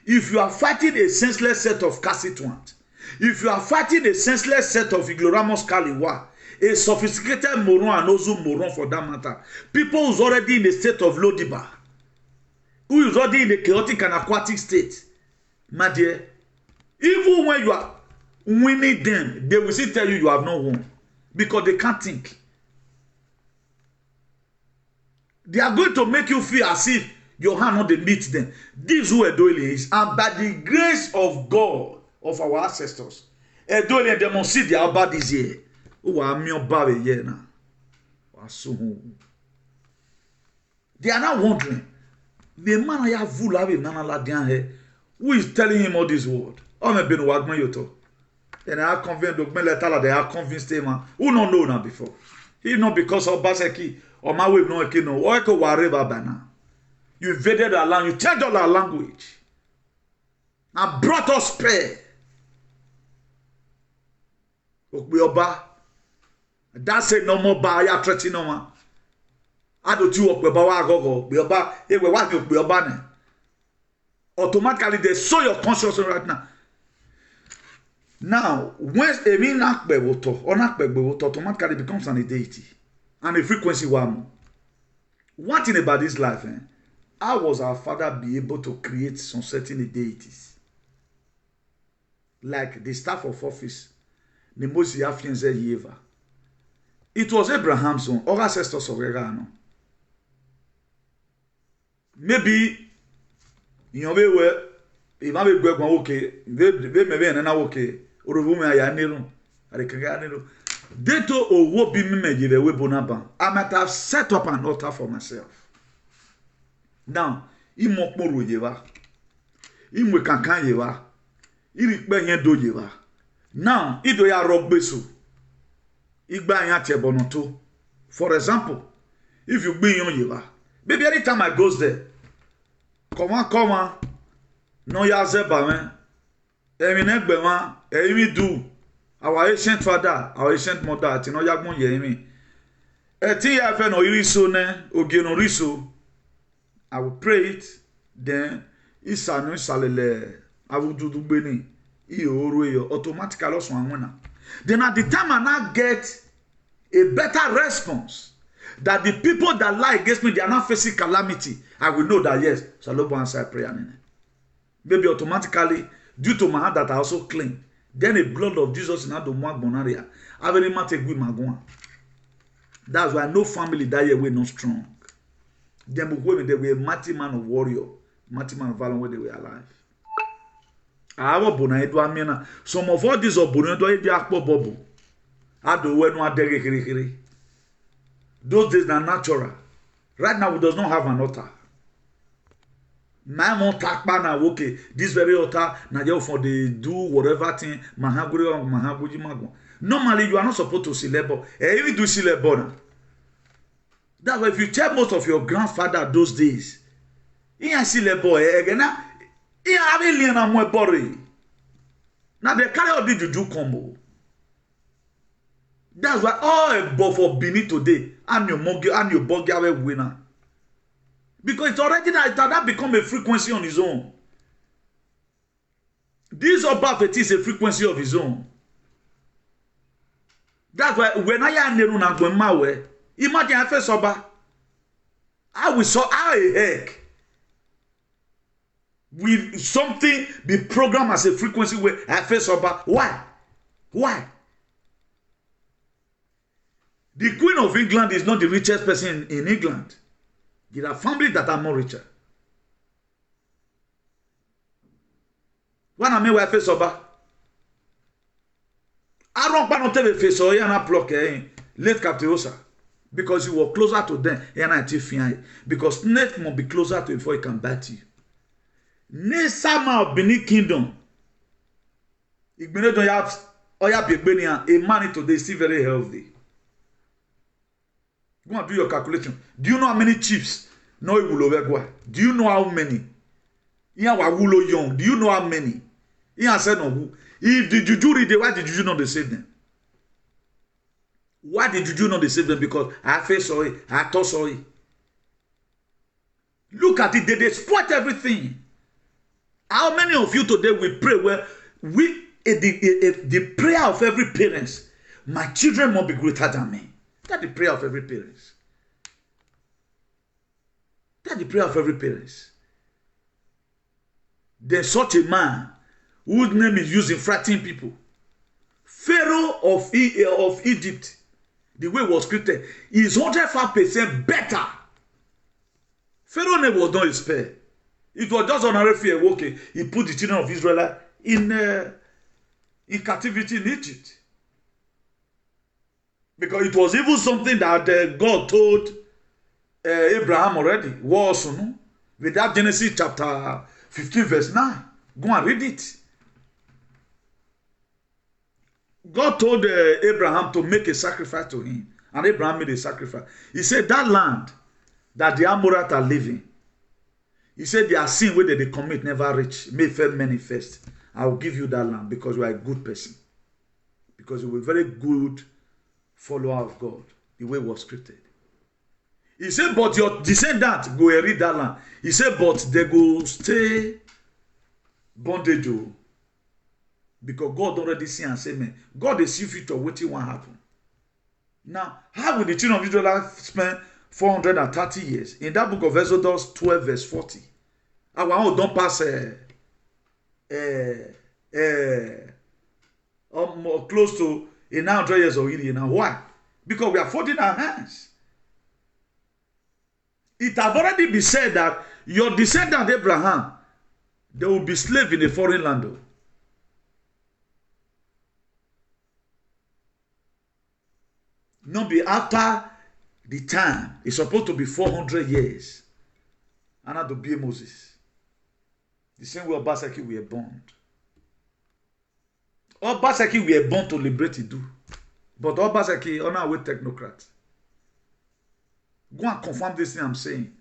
if you are fighting a senseless set of cassituant, if you are fighting a senseless set of ignoramus kaliwa, a sophisticated moron and ozu moron for that matter, people who's already in a state of lodiba, who is already in a chaotic and aquatic state, my dear, even when you are winning them, they will still tell you have not won because they can't think. They are going to make you feel as if your hand not they meet them. This is who Edoile is, and by the grace of God of our ancestors, Edoile they must see their Oba this year. They are not wondering. The man I have who is telling him all this word? Oh, me been wagman yoto. And I convinced the letter they are convinced him. Who don't know now before? He not because of Baseki or my way no ekino or eko whatever bana. You invaded our land. You changed all our language and brought us pain. Okbeoba. That's it, no more ba ya threatening no man. Ado ti wo pe ba wa gogo, be oba, e we wa be oba ne. Automatically they saw your consciousness right now. Now, when a mean automatically becomes an deity and a frequency one. One thing about this life, how was our father be able to create some certain deities? Like the staff of office, the most affluent ever. It was Abraham's son, or ancestors of Regano. Maybe in your way where if I be going okay, they maybe and okay, or woman I know, I can they to or what be me give away bonaba. I might have set up an altar for myself. Now, in Mokmoro Yeva, in Wikankan Yeva, in Benye do Yeva. Now, Ido ya rock besu. Igba ya tebonoto. For example, if you be on Yeva, maybe every time I goes there, come on. No ya zeba man. Emi negbe man. Emi do. Our ancient father, our ancient mother, ti no yagbon ye emi. Eti ya fe no iriso ne, oge no riso. I will pray it. Then isa no salele. I will do beni. Automatically also anwena. Then at the time I now get a better response that the people that lie against me, they are not facing calamity. I will know that yes, Salobo answer prayer. Maybe automatically, due to my heart that I also clean, then the blood of Jesus in the Bonaria. I very much agree with That's why no family that year were not strong. Them women, they were a mighty man of warrior, mighty man of valor when they were alive. Our Bonaedo, some of all these are Bonaedo, they are bubble. I do when one day. Those days are natural. Right now, we does not have an altar. My mom takbana okay. This very altar, now for the do whatever thing. Normally, you are not supposed to see labor. Even do see labor. That's why if you tell most of your grandfather those days, he ain't see labor again. He have alien and more body. Now they carry all the juju combo. That's why all Oba Of Bini today and your monkey and your buggy are winner. Because it's already that become a frequency on his own. This Oba is a frequency of his own. That's why when I am near Unagwemawe, imagine I face Oba. I will saw how a heck will something be programmed as a frequency where I face Oba. Why? Why? The Queen of England is not the richest person in England. There are families that are more richer. When I mean where I face Oba, I don't want to face Oba and I block late Captiosa because you were closer to them and I feel because snake must be closer to you before he can bite you. Nesama of Benin Kingdom. Igbene don't have Oya Begbenia, a man today is still very healthy. Go and do your calculation. Do you know how many chiefs? No, it will overgo. Do you know how many? Do you know how many? Said no. If the juju read, why did you not they save them? Why did you not they save them? Because I feel sorry, I thought sorry. Look at it, they spoil everything. How many of you today will pray where the prayer of every parent, my children must be greater than me. That's the prayer of every parent. That's the prayer of every parent. There's such a man whose name is used in frightening people. Pharaoh of Egypt, the way it was created, is 105% better. Pharaoh name was not his fair. It was just honorary fear. Okay, he put the children of Israel in captivity in Egypt. Because it was even something that God told Abraham already. Was, no? With that Genesis chapter 15 verse 9. Go and read it. God told Abraham to make a sacrifice to him. And Abraham made a sacrifice. He said that land that the Amorites are living, he said their sin where they commit never reach, may fail manifest. I will give you that land because you are a good person. Because you were a very good follower of God, the way it was scripted. He said, but your descendant go inherit that land. He said, but they go stay bondage. Because God already see and say, man, God is see future waiting what happen. Now, how will the children of Israel spend 430 years? In that book of Exodus 12, verse 40. Our own don't pass close to 900 years already. Now, why? Because we are folding our hands. It have already been said that your descendant Abraham, they will be slave in a foreign land. Not be after the time. It's supposed to be 400 years. And not to be Moses. The same way Obaseki we are born. Obaseki we are born to liberate Idu. But Obaseki on our way technocrat. Go and confirm this thing I'm saying.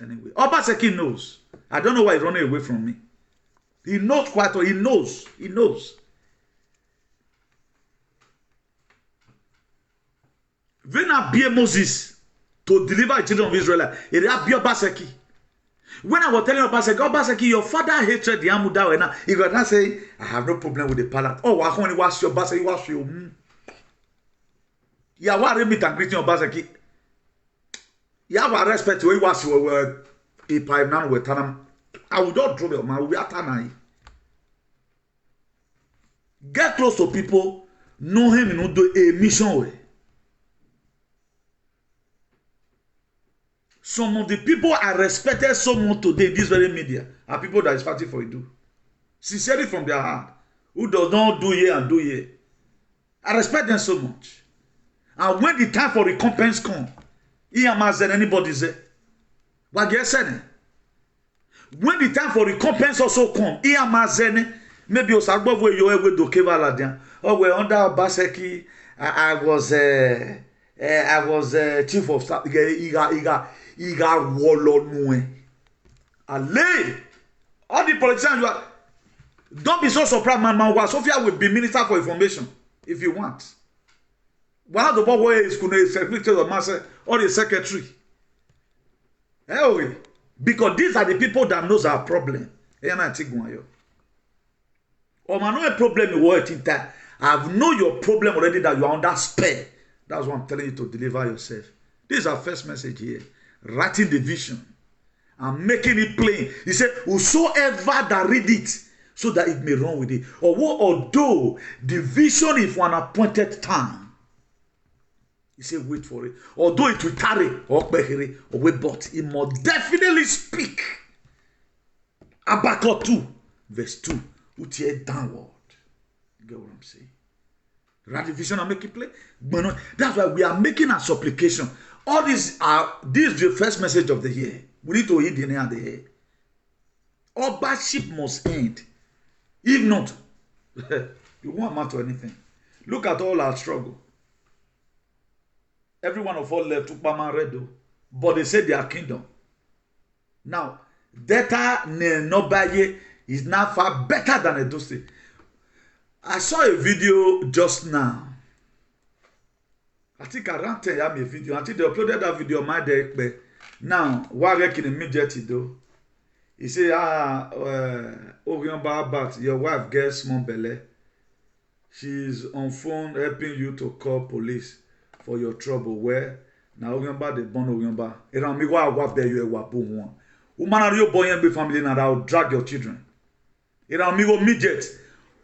Anyway, Obaseki knows. I don't know why he's running away from me. He knows quite well. He knows. He knows. When I be Moses to deliver the children of Israel, it will be Obaseki. When I was telling Obaseki, your father hated the Amuda, he got not say, I have no problem with the PALAC. Oh, I only was your Obaseki, was you. Yeah, what remit and greeting Obaseki. You have a respect to what you were a pipe now with Tanam. I will not drop your man, we are Tanai. Get close to people, know him and do a mission way. Some of the people I respected so much today in this very media are people that is fighting for Idu. Sincerely from their heart. Who does not do here and do here. I respect them so much. And when the time for recompense comes, he amazes anybody there. What you said? When the time for recompense also comes, he amazes maybe Osagbo where you ever do Kevaladian. Oh, we're under Obaseki. I was chief of staff. Iga wolo nue. Ale. All the politicians, don't be so surprised, man. Sophia will be minister for information if you want. One of the boys is going to secretary of master or the secretary. Anyway, because these are the people that knows our problem. I know a problem in what I've know your problem already that you are under spare. That's what I'm telling you to deliver yourself. This is our first message here. Writing the vision and making it plain. He said, whosoever that read it, so that it may run with it. Although the vision is for an appointed time. He said, wait for it. Although it will tarry or wait, but it must definitely speak. Habakkuk 2, verse 2. Which is downward. You get what I'm saying? Write the vision and make it play. That's why we are making a supplication. All these are, this is the first message of the year. We need to hit the nail on the head. Obaship must end. If not, you won't amount to anything. Look at all our struggle. Every one of us left Upama Redo, but they said their kingdom. Now, Data Nobaye is now far better than Edo State. I saw a video just now. I think around 10 years, a video. I think they uploaded that video on my deck. Now, WARE can immediately do. He say, Orion your wife gets small belly. She's on phone helping you to call police for your trouble. Where now Orion they born Orion Ba. Around me, why wife there you a wabu one. Woman are your boy and be family now I'll drag your children. Around me go midget.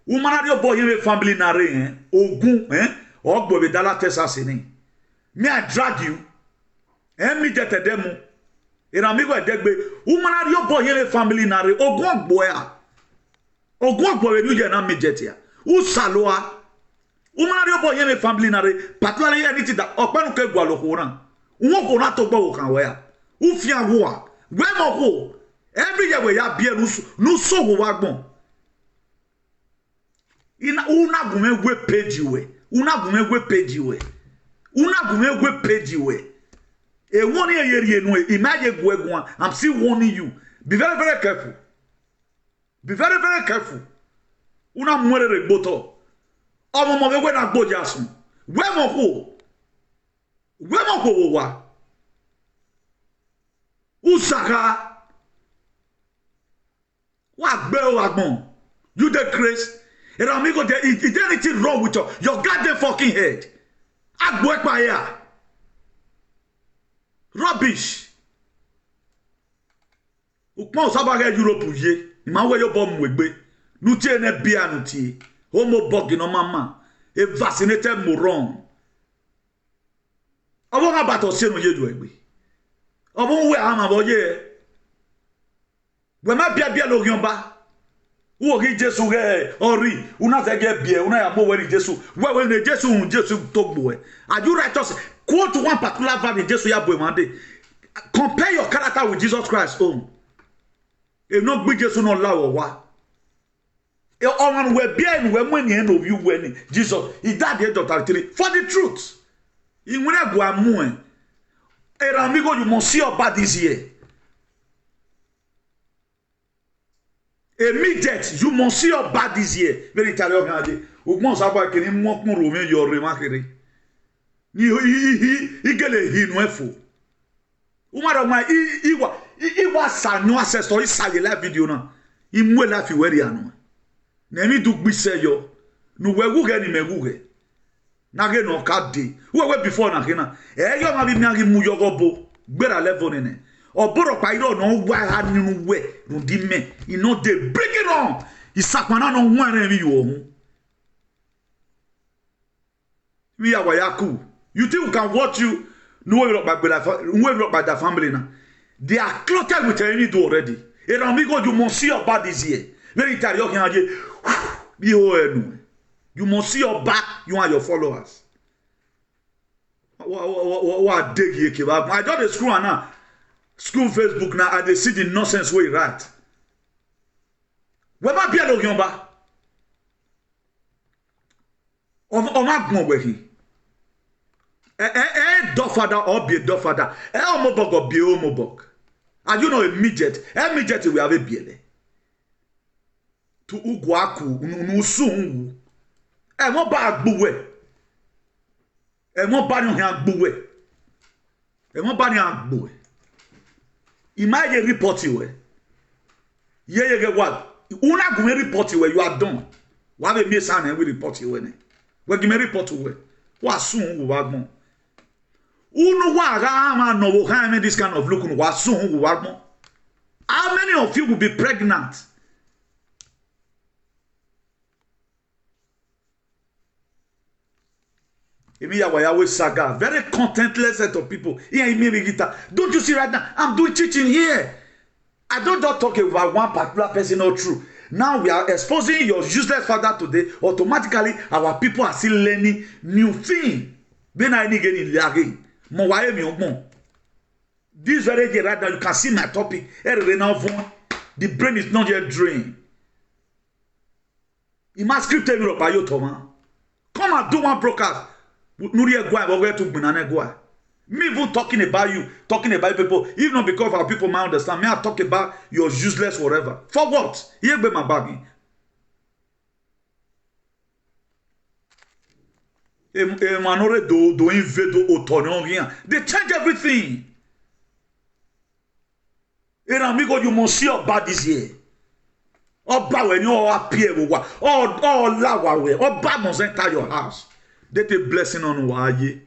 Woman are your boy and be family now Ogun Ogbo be dala tesasini. Me I drag you. Me get a demo. Around me go a degbe. Woman are your boy and be family now Ogun boya. Ogun boy you get na midget here. Who saloa? Woman are your boy and be family now particularly anything that okpanu ke gwa lokoran. Won ko na to gbo kan where. Who fian ho a. Where mo ko. Every year we ya bie no so go wagbon. Ina una gume we page we. Una gume we page we. Una gume we page we. E woni yeri enu e imagine go egwan. I'm still warning you. Be very very careful. Be very very careful. Una mwere regboto. Omo mo we na gboja sun. We mo ko wa. Usaka. What bell wagon? You the Chris? And amigo, is there anything wrong with your goddamn fucking head? I work by here. Rubbish. Ukma usabage Europe ye. Imawe yo bom wegbe. Nutie ne bia nutie. Homo bogi no mama. A vaccinated moron. Awon abato se no ye do egbe. Awon we ama bo ye. We ma bia bia lo yomba. Wo ri Jesu ge ori una se ge bia una ya mo we ri Jesu. We ne Jesu togbo e. Are you righteous? Quote one particular verse in Jesu ya boy mande. Compare your character with Jesus Christ own. If not big Jesu no law wa. E on we bia en we money en of you when Jesus he died the age of 33 for the truth. In when go amu e. Amigo, you must see your bad this year. Immediate, you must see your bad this year. Very tell you, Ugmon Saba can him walk more room your remarkery. He get a he no fo. Umara my he was no access to his live video now. He more laugh you where you know. Nemi do be say yo. No we go get him a go. Nage no card day. Who before na kena. Yo ma bi mi agi mu yogobo. Gbera level nene. Oboro pa iro no wa ha ninu we. No di me. You know they bring it on. Isakwana no wan emi yo hu. We are wayaku. You think we can watch you? No way by the family now. They are clotted with any do already. And amigo, you must see your bad this year. Very tired. You must see your back, you and your followers. What dig you? I got a school now. School Facebook now, and they see the nonsense way right. Where my beard yomba? On my gun where he. Father or be a father. Omobog or be omobog. And you know a midget. A midget we have a beard. To Uguaku, Nusungu. E mo ba agbuwe. E mo ba ni agbuwe. E mo ba ni agbuwe. Imagine report you. Ye get what? Una go report you you are done. Wa be me san and we report you we. We give me report you. Wa sun go wagbon. Unu wa ga ma no wo kan me this kind of look wa sun go wagbon. How many of you will be pregnant? Saga, very contentless set of people. Don't you see right now? I'm doing teaching here. I don't just talk about one particular person or true. Now we are exposing your useless father today. Automatically, our people are still learning new things. This very day right now, you can see my topic. The brain is not yet drained. You must script Europe by you, Thomas. Come and do one broadcast. Me even talking about you, talking about people, even because our people might understand. Me I talk about your useless whatever. For what? Here be my bagging. They change everything. And amigo, you must see your bad this year. Oba when you appear, lawa we, Oba must enter your house. They take blessing on Waye.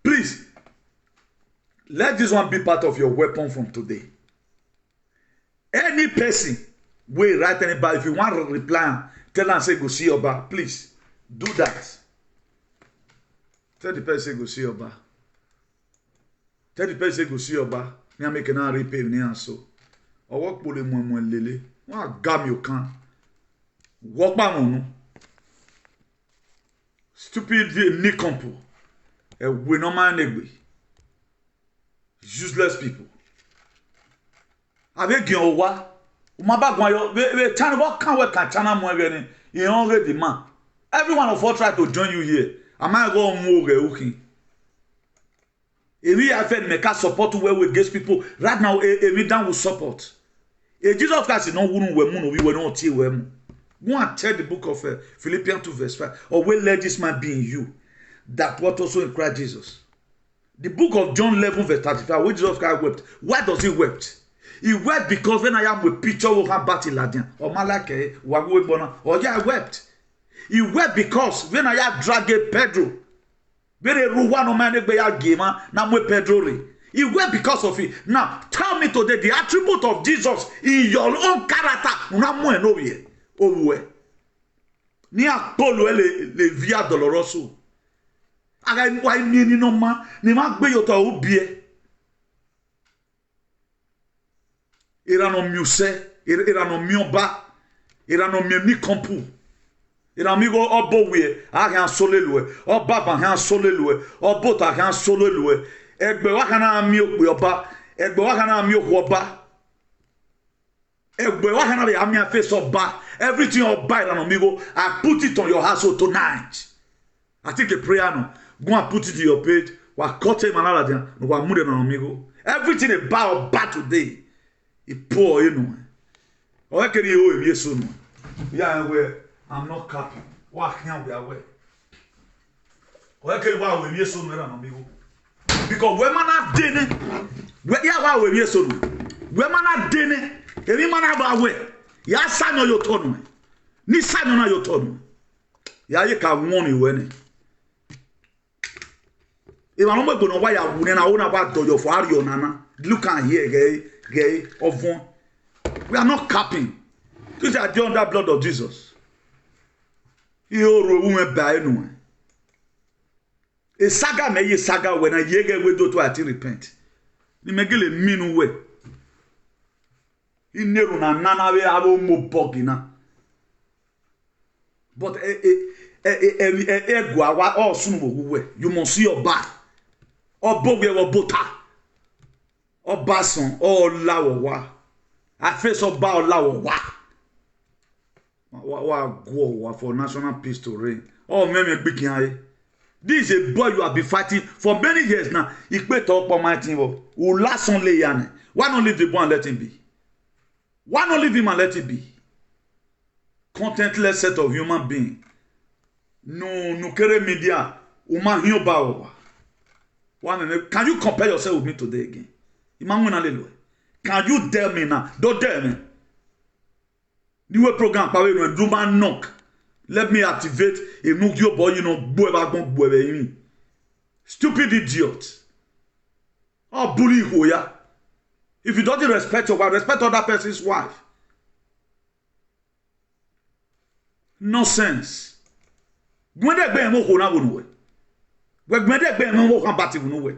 Please, let this one be part of your weapon from today. Any person will write anybody. If you want to reply, tell and say go see Oba. Please do that. Tell the person go see Oba. Tell the person go see Oba. Me make na repay me so. O work pole mo lele. Wa gam you can. Work ba mo. Stupid nikompo. We no man negbe. Useless people. Avec yon wa. Ma ba gwan yo. We chan what can we can chana mo again. You already man. Every one of us try to join you here. Am I go mo ge uki? We have make us support where we get people. Right now, we down with support. Jesus Christ is not we were not here. Go and tell the book of Philippians 2 verse 5. Or will let this man be in you, that what also in Christ Jesus. The book of John 11 verse 35, where Jesus Christ wept. Why does he wept? He wept because when I am with picture of her battle ladian or malake or yeah, I wept. He wept because when I have dragged Pedro, very ruwano man gamer, now with Pedro. He wept because of it. Now tell me today the attribute of Jesus in your own character. Ni akpolo le via doloroso. Aga why ni no ma ni ma gbe yo to obie. Era no miuse, era no mioba, era no miemi kompu. Era amigo obo we, aga solelue, oba han solelue, obota han solelue. Egbe wa kana mi okpe oba, egbe wa kana mi okwoba. Egbe wa kana be ami face oba. Everything oba era no amigo, I put it on your household tonight. I take a prayer no. Go and put it in your page. Wa kote manala dia, no wa mude no amigo. Everything about today. It pour you know. Or can you hear so no? Yeah, I'm not capping. What can we away? Or can you hear so no amigo? Because when man are dinner, where ya wa we so no. When man are dinner, every man have away. Ya sanyo yo tonu. Ni sanyo na yo tonu. Ya ye ka won you ene. If I don't know why I wouldn't own about your for nana. Look and here, gay, of one. We are not capping. This is the under blood of Jesus. You woman by no. A saga may ye saga when I yege we do to ati repent. Ni megele minu we. Ineru na nana we abo mo bogina. But egwa wa all sunu we. You must see your back. Obogwe wo bota. Obasan o lawo wa. Afeso oba o lawo wa. Wa go for national peace to reign. Oh me gbikin aye. This is a boy you have been fighting for many years now. Ikpe talk for my team. Who last on lay yane. Why not leave the boy and let him be? Why not leave him and let him be? Contentless set of human being. No kere media. Uma hiyo ba. Can you compare yourself with me today again? Can you tell me now? Don't tell me. New program, do man knock. Let me activate a nuclear boy, you know, stupid idiot. Oh, bully hoya. If you don't respect your wife, respect other person's wife. Nonsense. When they be mo kona wonu. We gbede gbe mo kan party wonu we.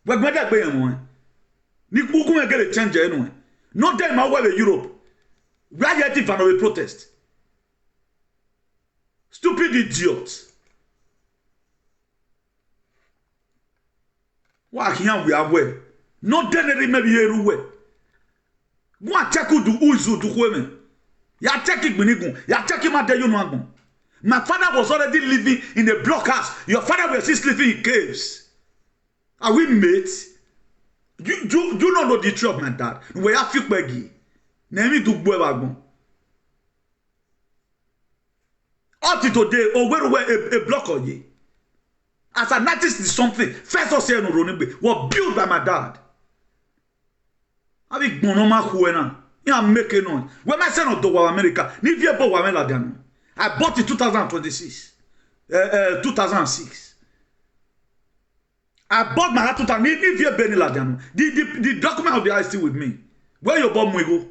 We gbede gbe mo. Ni kuku me get change enu. No dem ma we Europe. We are yet for a protest. Stupid idiots. Wa kian we aware. No denere maybe here we. Go and check who do uzu do kweme. Ya check igbinigun. Ya check ma de you no agbon. My father was already living in a block house. Your father was still living in caves. Are we mates? Do you not know the truth of my dad? We have few peggy. Name to boy wagon. Up to today, or where a block of ye. As I noticed something, first or second, was built by my dad. I be gonoma huena. You are making on. When I send out to America, ni vie bo wa mela diano. I bought it 2026. 2006. I bought my 2000. Ni vie beni la diano. The document of the house still with me. Where your bomb we go?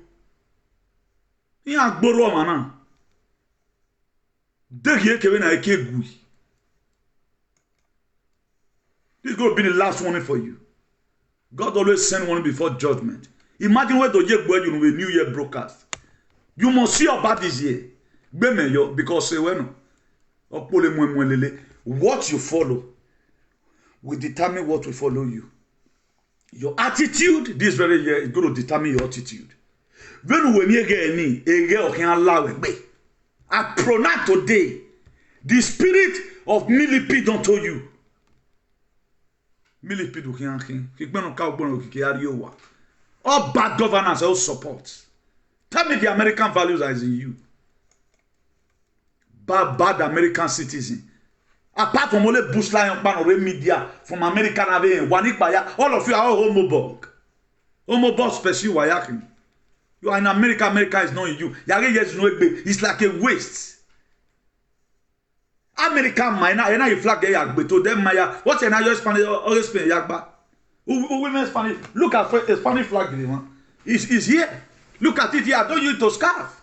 You are gboro mana. Degie ke na eke gui. This is going to be the last warning for you. God always send one before judgment. Imagine where the year where you know a New Year broadcast. You must see about this year. Because what you follow will determine what will follow you. Your attitude this very year is going to determine your attitude. I pronounce today the spirit of millipede unto you. Millipede all bad governance, all support. Tell me the American values that is in you. Bad American citizen. Apart from all the bush lion ban or media from American Ave, Wanikbaya, all of you are homobog. Homobog special wayaking. You are in America, America is knowing you. It's like a waste. American miner, and I flag a to them Maya. What's an Irish Spanish or Spain Yagba? Women Spanish. Look at the Spanish flag. Is here. Look at it here. Don't use to scarf.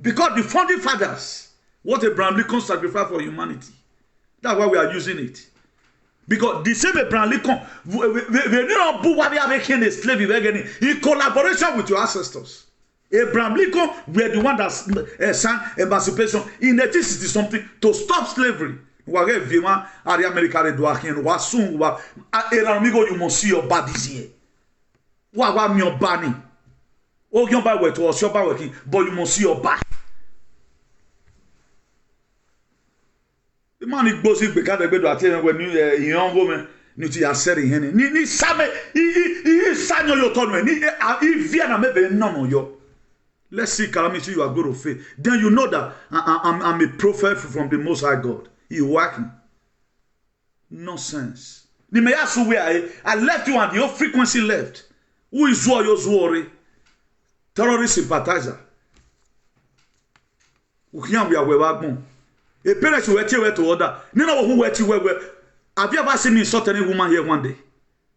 Because the founding fathers, what Abraham Lincoln sacrificed for humanity. That's why we are using it. Because the same Abraham Lincoln, in collaboration with your ancestors. Abraham Lincoln were the one that signed emancipation in 1860 something to stop slavery. America you must see your body here. What me your body? Oh, you buy to us, working, but you must see your back. The man goes in because they go to when you young woman need to say him. Ni same he sanyo yo tono ni Vietnam be no yo. Let's see calamity you are going to face. Then you know that I'm a prophet from the Most High God. He working. Nonsense. Ni me ask where I left you and your frequency left. Who is your Zuori? Terrorist sympathizer. Ukian we are wagbon. A parent who wait to order. None of who wait to have you ever seen me insult any woman here one day?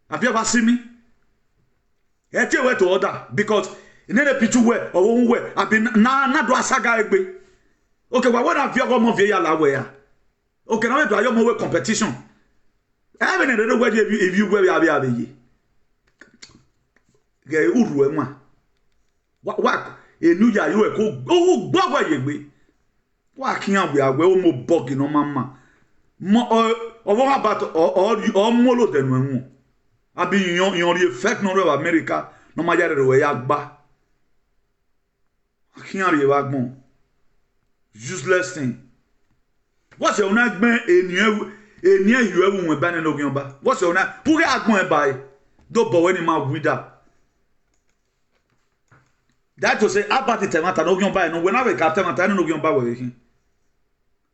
Have you ever seen me? I tell you to order because in any picture where or where I've been na do asaga egbe. Okay, but what have you got more via la where? Okay, now do you more competition? I mean, the way if you where you have ye. Get uru ema. What? Enu ya you go gbagba yegbe. Wa kian we are we mo bug no mama. Mo over about or molo denu enu. Abi yon the effect no of America no ma jare we yagba. Kian re wagbon. Useless thing. What's your na gben enu you ewu we ban no gyan ba. What's your na pour agbon e bai. Do bo we ni ma wida. That to say about the temata no gyan ba no we na we ka temata no gyan ba we hin.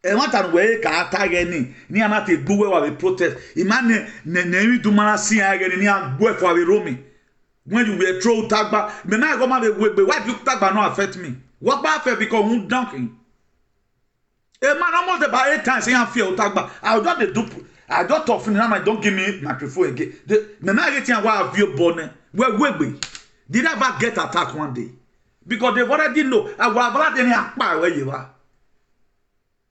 E wanta we ka tag ni anate gbuwe wa we protest. Imane ne do mana si again ni agbo for we romi. When you were throw tagba, me na go ma we why you tagba no affect me? What ba affect because who dunking? A man almost about 8 times he fear tagba. I got the dupe. I got tough and I don't give me microphone again. Me na get here why have you born? Where we did I ever get attacked one day? Because they've already know I will have any akpa where you are.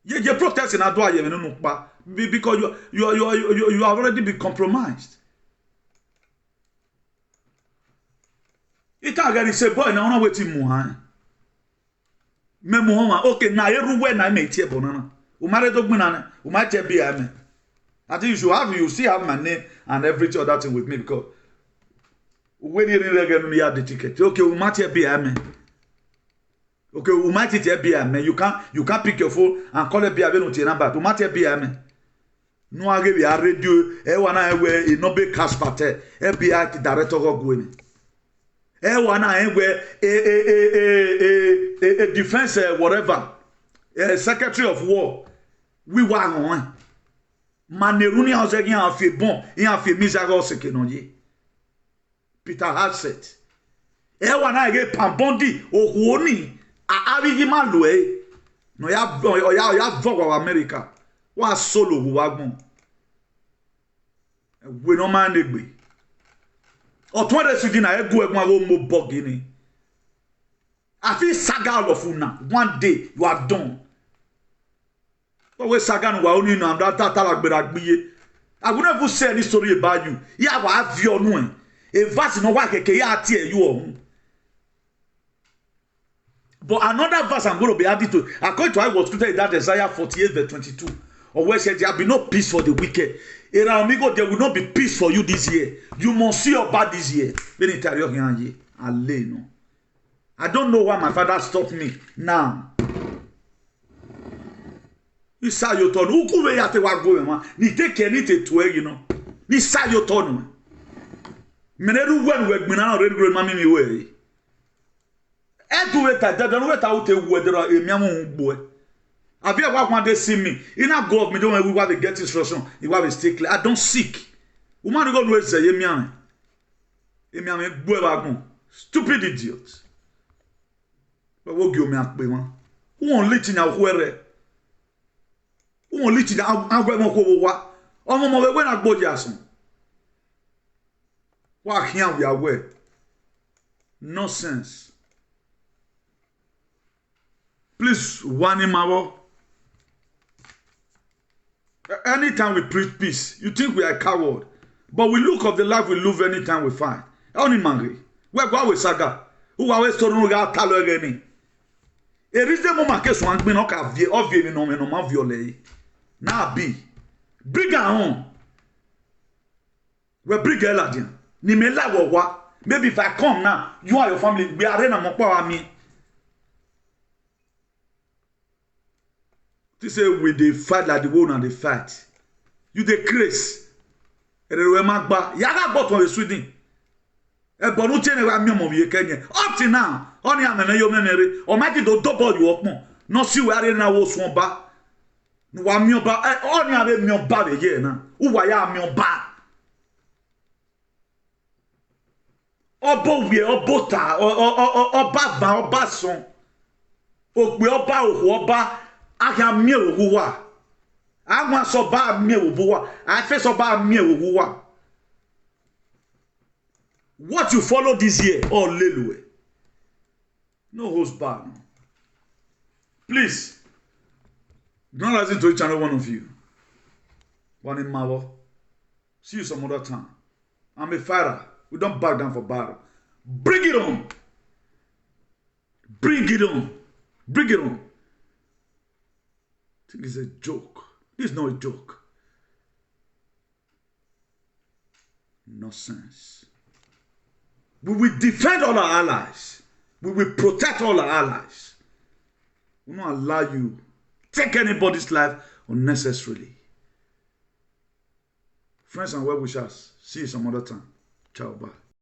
You protesting at doa you no pa because you have already been compromised. It can say boy na una wetin mu han. Me mu ho okay na yeruwe na me tie bonana. O mare dogbin na o ma che bia me. I think you still have my name and everything other thing with me because when you really get the ticket. Okay, o ma che bia me. Okay, you might tell me you can't pick your phone and call a beer no number. You might tell me. No, I give you a radio. I wanna wear a noble caspate. FBI director of Gwyn. I wanna wear a defense whatever. A secretary of war. We were on. Maneruni has again a fait bon. Il a fait misérable ce que non dit. Peter Hadsett. I wanna get Pambondi or Woni. Abi ma loe no ya vogo America wa solo wa gbon we no man egbe otun de sudi na egu egun awo mo bogini afi saga of una one day you are done but we saga no wa oni no am that talagbera gbiye I would never say any story about you ya wa avio no e verse no wa keke ya tie you ohun. But another verse I'm going to be adding to, according to I was quoted in that Isaiah 48 verse 22, or where it says there will be no peace for the wicked. There will not be peace for you this year. You must see your bad this year. I don't know why my father stopped me now. Ni sa yo turn. Uku we ya te wa go ma. Ni take any te to you know. Ni sa yo turn. Meneru wen we gbina na ready ma mi we. E tu we ta da no we ta o te wo dero emi amu gbo e. Have you ever one day seen me? In a go of me, don't we want to get instruction, you want to stay clear. I don't seek. Woman go no say yemiame. Yemiame gbo stupid idiots. But what give me akpe man? Who on lit in our where? Who on lit in our wa? Omo mo we na gbo jason. Wa kian we aware. Nonsense. Please, one in my anytime we preach peace, you think we are coward. But we look of the life we live anytime we find. Only mangry. Where go we saga? Who are we storing we got talo again? A reason moment case one me no ka vie o vie ni no me no ma viole. Na be. Bring her on. We bring her ladian. Ni me la wo wa. Maybe if I come now, you and your family we are na mo pa me. They say we they fight like the world and they fight. You the craze. Yaga bought from Sweden. A bonute never me of Kenya. Up to now, only I'm a yo memory, or might do double you up more. No see where in our swamp bar. No, I'm your bar. Only I have your bar again now. Who I am your bar. Obo we obota or baba or basson. O we oba. I can meal who are. I want so bad meal who are. I face so bad meal who are. What you follow this year, oh, Lelue. No host bad. Please, don't listen to each and one of you. One in Mavo. See you some other time. I'm a fighter. We don't back down for battle. Bring it on. Bring it on. Bring it on. I think it's a joke. This is not a joke. Nonsense. We will defend all our allies. We will protect all our allies. We will not allow you take anybody's life unnecessarily. Friends and well wishers, see you some other time. Ciao, bye.